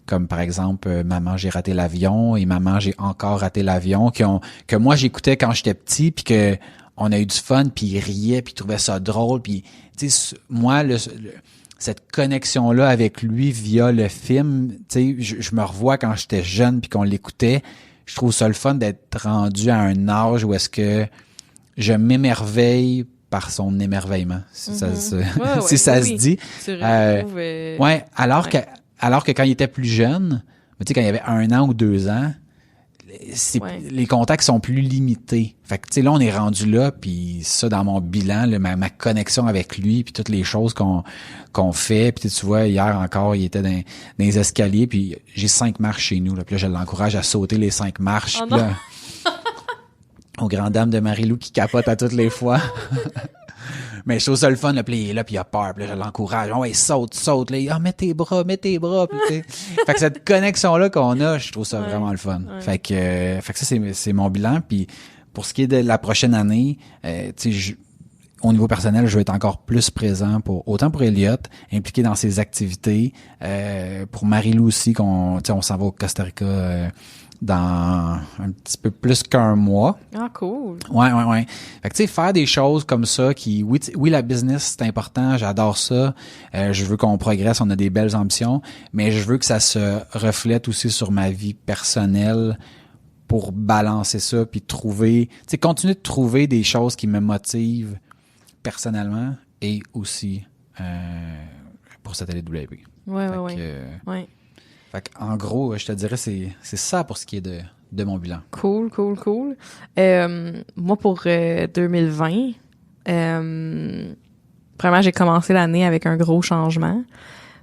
comme par exemple Maman, j'ai raté l'avion et Maman, j'ai encore raté l'avion, que moi j'écoutais quand j'étais petit, puis que on a eu du fun, puis il riait, puis il trouvait ça drôle, puis tu sais moi cette connexion là avec lui via le film, tu sais je me revois quand j'étais jeune puis qu'on l'écoutait, je trouve ça le fun d'être rendu à un âge où est-ce que je m'émerveille par son émerveillement, si ça se dit. Alors que quand il était plus jeune, tu sais quand il avait 1 an ou 2 ans, les contacts sont plus limités. Fait que tu sais là on est rendu là, puis ça dans mon bilan, ma connexion avec lui, puis toutes les choses qu'on fait, puis tu vois hier encore il était dans les escaliers, puis j'ai 5 marches chez nous là, puis là je l'encourage à sauter les 5 marches, puis là, aux grandes dames de Marie-Lou qui capote à toutes les fois. Mais je trouve ça le fun, là, puis il est là, puis il a peur, puis là, je l'encourage. Saute, là. Mets tes bras, puis fait que cette connexion-là qu'on a, je trouve ça vraiment le fun. Ouais. Fait que ça, c'est mon bilan. Puis pour ce qui est de la prochaine année, tu sais, au niveau personnel, je vais être encore plus présent autant pour Elliot, impliqué dans ses activités, pour Marie-Lou aussi, on s'en va au Costa Rica, dans un petit peu plus qu'un mois. Ah, cool. Ouais. Fait que tu sais, faire des choses comme ça qui, oui, la business, c'est important, j'adore ça. Je veux qu'on progresse, on a des belles ambitions, mais je veux que ça se reflète aussi sur ma vie personnelle pour balancer ça, puis trouver, tu sais, continuer de trouver des choses qui me motivent personnellement et aussi pour cette LWP. Ouais. Fait en gros, je te dirais, c'est ça pour ce qui est de mon bilan. Cool. Moi, pour 2020, premièrement, j'ai commencé l'année avec un gros changement,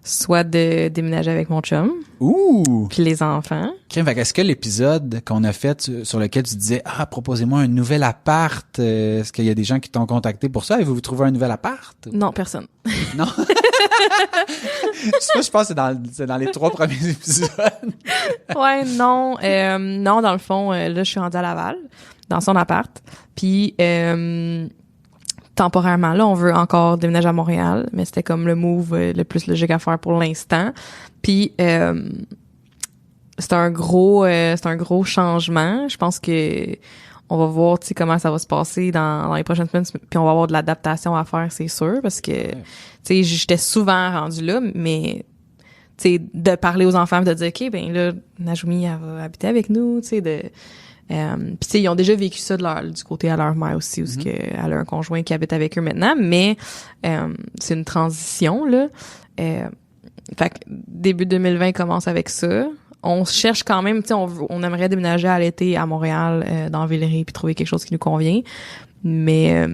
soit de déménager avec mon chum. Ouh! Puis les enfants. Fait est-ce que l'épisode qu'on a fait sur lequel tu disais, proposez-moi un nouvel appart, est-ce qu'il y a des gens qui t'ont contacté pour ça? Avez-vous trouvé un nouvel appart? Non, personne. Non? Je pense que c'est dans les 3 premiers épisodes. Ouais, non. Non, dans le fond, là, je suis rendue à Laval, dans son appart. Puis, temporairement, là, on veut encore déménager à Montréal, mais c'était comme le move le plus logique à faire pour l'instant. Puis, c'est un gros changement. Je pense que on va voir, tu sais, comment ça va se passer dans les prochaines semaines, puis on va avoir de l'adaptation à faire, c'est sûr, parce que, tu sais, j'étais souvent rendue là, mais, tu sais, de parler aux enfants, de dire, OK, ben là, Najoumi, elle va habiter avec nous, tu sais, puis tu sais, ils ont déjà vécu ça du côté à leur mère aussi, où elle a un conjoint qui habite avec eux maintenant, mais c'est une transition, là. Fait que début 2020 commence avec ça. On cherche quand même, tu sais, on aimerait déménager à l'été à Montréal, dans Villeray, puis trouver quelque chose qui nous convient. Mais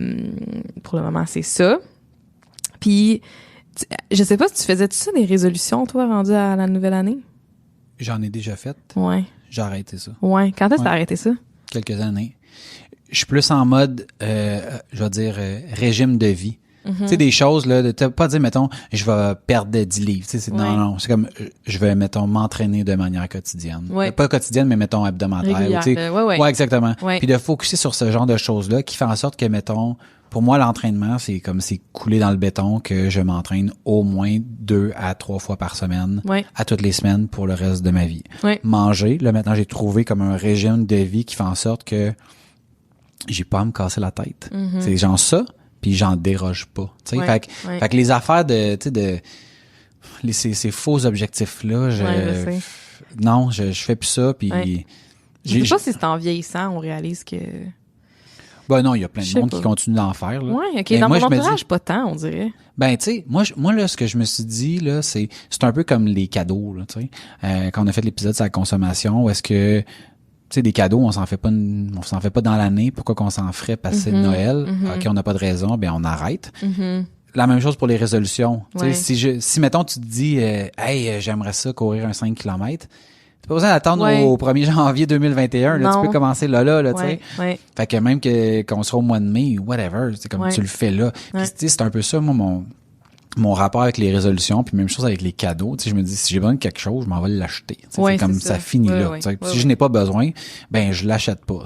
pour le moment, c'est ça. Puis, je sais pas si tu faisais ça des résolutions, toi, rendu à la nouvelle année? J'en ai déjà fait. Ouais. J'ai arrêté ça. Ouais. Quand est-ce que t'as arrêté ça? Quelques années. Je suis plus en mode, je vais dire, régime de vie. Tu sais, des choses, là, de pas dire, mettons, je vais perdre 10 livres. Tu sais, non, c'est comme, je vais, mettons, m'entraîner de manière quotidienne. Ouais. Pas quotidienne, mais mettons, hebdomadaire. Régulière. Tu sais. Ouais, exactement. Ouais. Puis de focuser sur ce genre de choses-là qui fait en sorte que, mettons, pour moi, l'entraînement, c'est comme, c'est coulé dans le béton que je m'entraîne au moins 2 à 3 fois par semaine, à toutes les semaines pour le reste de ma vie. Ouais. Manger, là, maintenant, j'ai trouvé comme un régime de vie qui fait en sorte que j'ai pas à me casser la tête. C'est genre ça. Puis j'en déroge pas, tu sais. Fait que les affaires de, tu sais, ces faux objectifs là, je fais plus ça. Puis je sais pas si c'est en vieillissant on réalise que. Ben non, il y a plein de monde qui continue d'en faire là. Ouais, ok. Mais dans mon entourage, pas tant, on dirait. Ben tu sais, moi là, ce que je me suis dit là, c'est un peu comme les cadeaux là, tu sais. Quand on a fait l'épisode sur la consommation, où est-ce que tu sais, des cadeaux, on s'en fait pas dans l'année. Pourquoi qu'on s'en ferait passer Noël? OK, on n'a pas de raison, ben on arrête. La même chose pour les résolutions. Ouais. Si mettons, tu te dis, hey, j'aimerais ça courir un 5 km, t'as pas besoin d'attendre au 1er janvier 2021. Là, tu peux commencer là, tu sais. Ouais. Fait que même qu'on sera au mois de mai, whatever, c'est comme tu le fais là. Puis, tu sais, c'est un peu ça, moi, mon rapport avec les résolutions, puis même chose avec les cadeaux. Tu sais, je me dis, si j'ai besoin de quelque chose, je m'en vais l'acheter. C'est comme ça finit là. Si je n'ai pas besoin, ben je l'achète pas.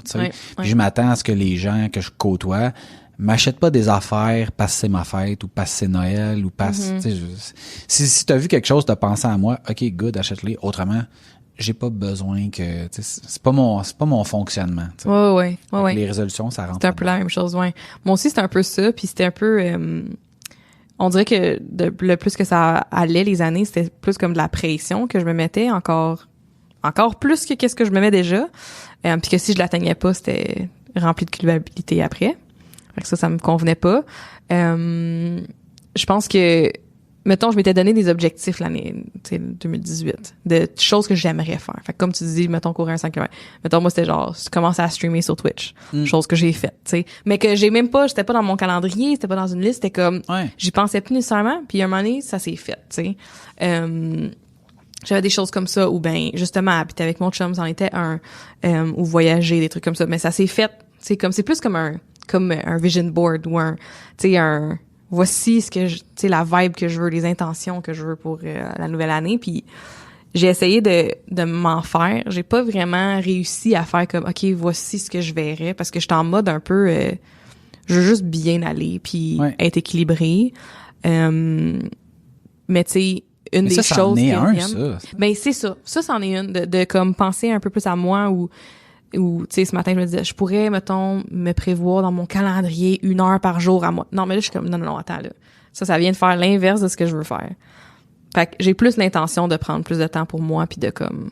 Puis je m'attends à ce que les gens que je côtoie m'achètent pas des affaires parce que c'est ma fête ou parce que c'est Noël ou parce si t'as vu quelque chose, t'as pensé à moi, ok, good, achète-les. Autrement, j'ai pas besoin que c'est pas mon fonctionnement. Les résolutions, ça rentre. C'est un peu la même chose, ouais. Moi aussi, c'était un peu ça, puis c'était un peu on dirait que le plus que ça allait les années, c'était plus comme de la pression que je me mettais encore plus que qu'est-ce que je me mets déjà. Puis que si je l'atteignais pas, c'était rempli de culpabilité après. Fait que ça me convenait pas. Je pense que mettons, je m'étais donné des objectifs l'année 2018, de choses que j'aimerais faire. Fait que comme tu dis, mettons, courir un 5 km. Mettons, moi, c'était genre, commencer à streamer sur Twitch. Chose que j'ai faite, tu sais. Mais que j'étais pas dans mon calendrier, c'était pas dans une liste, c'était comme, j'y pensais plus nécessairement, puis à un moment donné, ça s'est fait, tu sais. J'avais des choses comme ça, ou ben, justement, habiter avec mon chum, c'en était un, ou voyager, des trucs comme ça. Mais ça s'est fait, c'est plus comme un vision board, ou voici ce que la vibe que je veux, les intentions que je veux pour la nouvelle année. Puis j'ai essayé de m'en faire. J'ai pas vraiment réussi à faire comme, OK, voici ce que je verrais, parce que j'étais en mode un peu, je veux juste bien aller, puis être équilibré. Mais tu sais, une des choses que j'aime. Ben c'est ça. Ça, c'en est une, de comme penser un peu plus à moi, ou tu sais, ce matin, je me disais, je pourrais, mettons, me prévoir dans mon calendrier 1 heure par jour à moi. Non, mais là, je suis comme, non, attends, là. Ça vient de faire l'inverse de ce que je veux faire. Fait que j'ai plus l'intention de prendre plus de temps pour moi, puis de comme,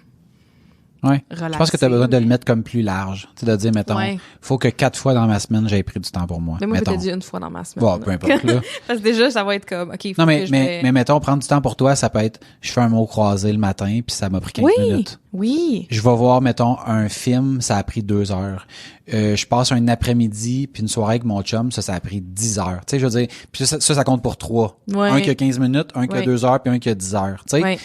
Ouais. Je pense que tu as besoin de le mettre comme plus large. Tu sais, de dire, mettons, faut que 4 fois dans ma semaine, j'aie pris du temps pour moi. Mais moi, je mettons. t'ai dit une fois dans ma semaine. Bon, peu importe, là. Parce que déjà, ça va être comme, OK, faut non, mais, que je mais mettons, prendre du temps pour toi, ça peut être, je fais un mot croisé le matin, puis ça m'a pris 15 minutes. Oui. Je vais voir, mettons, un film, ça a pris 2 heures. Je passe un après-midi, puis une soirée avec mon chum, ça a pris 10 heures. Tu sais, je veux dire, puis ça compte pour 3. Ouais. Un qui a 15 minutes, un qui a 2 heures, puis un qui a 10 heures. Tu sais,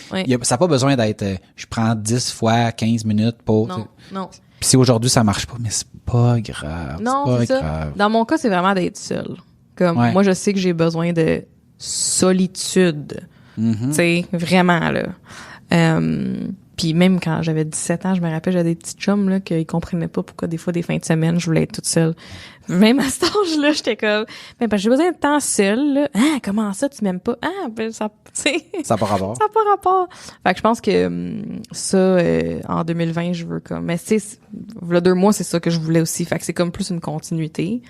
ça n'a pas besoin d'être, je prends 10 fois 15 minutes pour... Non. Puis si aujourd'hui ça marche pas, mais c'est pas grave. Non, c'est pas ça. grave. Dans mon cas, c'est vraiment d'être seul. Comme, moi, je sais que j'ai besoin de solitude. Tu sais, vraiment, là. Puis même quand j'avais 17 ans, je me rappelle, j'avais des petits chums là qui comprenaient pas pourquoi des fois des fins de semaine, je voulais être toute seule. Même à cet âge-là, j'étais comme ben parce que j'ai besoin de temps seul là. Ah, comment ça tu m'aimes pas? Ah, ben ça tu sais. Ça n'a pas rapport. Ça n'a pas rapport. Fait que je pense que ça en 2020, je veux comme mais tu sais là 2 mois, c'est ça que je voulais aussi. Fait que c'est comme plus une continuité.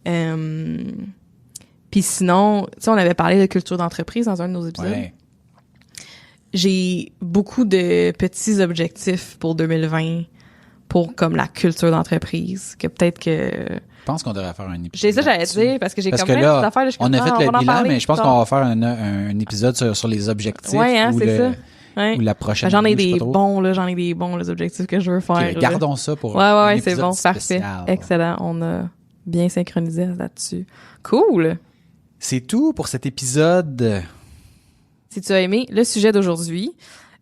Puis sinon, tu sais on avait parlé de culture d'entreprise dans un de nos épisodes. Ouais. J'ai beaucoup de petits objectifs pour 2020 pour comme la culture d'entreprise que peut-être que je pense qu'on devrait faire un épisode. J'ai ça j'allais dire parce que j'ai comme plein là, d'affaires on a fait le bilan mais je pense qu'on va faire un épisode sur les objectifs ou c'est ça. Ou la prochaine. J'en ai des bons les objectifs que je veux faire. Okay, gardons ça pour ouais, c'est bon, spécial. Parfait. Excellent, on a bien synchronisé là-dessus. Cool. C'est tout pour cet épisode. Si tu as aimé le sujet d'aujourd'hui,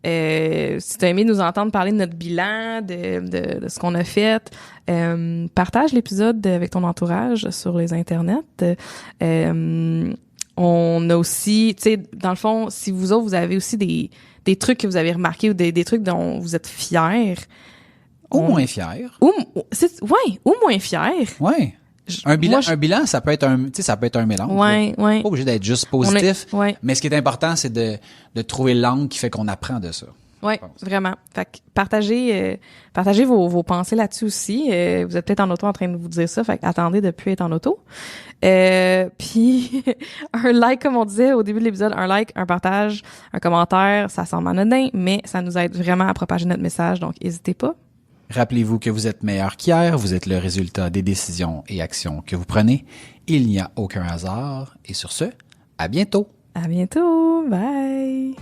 si tu as aimé nous entendre parler de notre bilan, de ce qu'on a fait, partage l'épisode avec ton entourage sur les internets. On a aussi, tu sais, dans le fond, si vous autres, vous avez aussi des trucs que vous avez remarqués ou des trucs dont vous êtes fiers. Ou moins fiers. Ou moins fiers. Ouais. Un bilan, ça peut être un mélange. Ouais. Pas obligé d'être juste positif. Ouais. Mais ce qui est important, c'est de trouver l'angle qui fait qu'on apprend de ça. Oui, vraiment. Fait que partagez vos pensées là-dessus aussi. Vous êtes peut-être en auto en train de vous dire ça, fait que attendez de plus être en auto. Puis un like, comme on disait au début de l'épisode, un like, un partage, un commentaire, ça semble anodin, mais ça nous aide vraiment à propager notre message, donc n'hésitez pas. Rappelez-vous que vous êtes meilleur qu'hier, vous êtes le résultat des décisions et actions que vous prenez. Il n'y a aucun hasard. Et sur ce, à bientôt. À bientôt. Bye.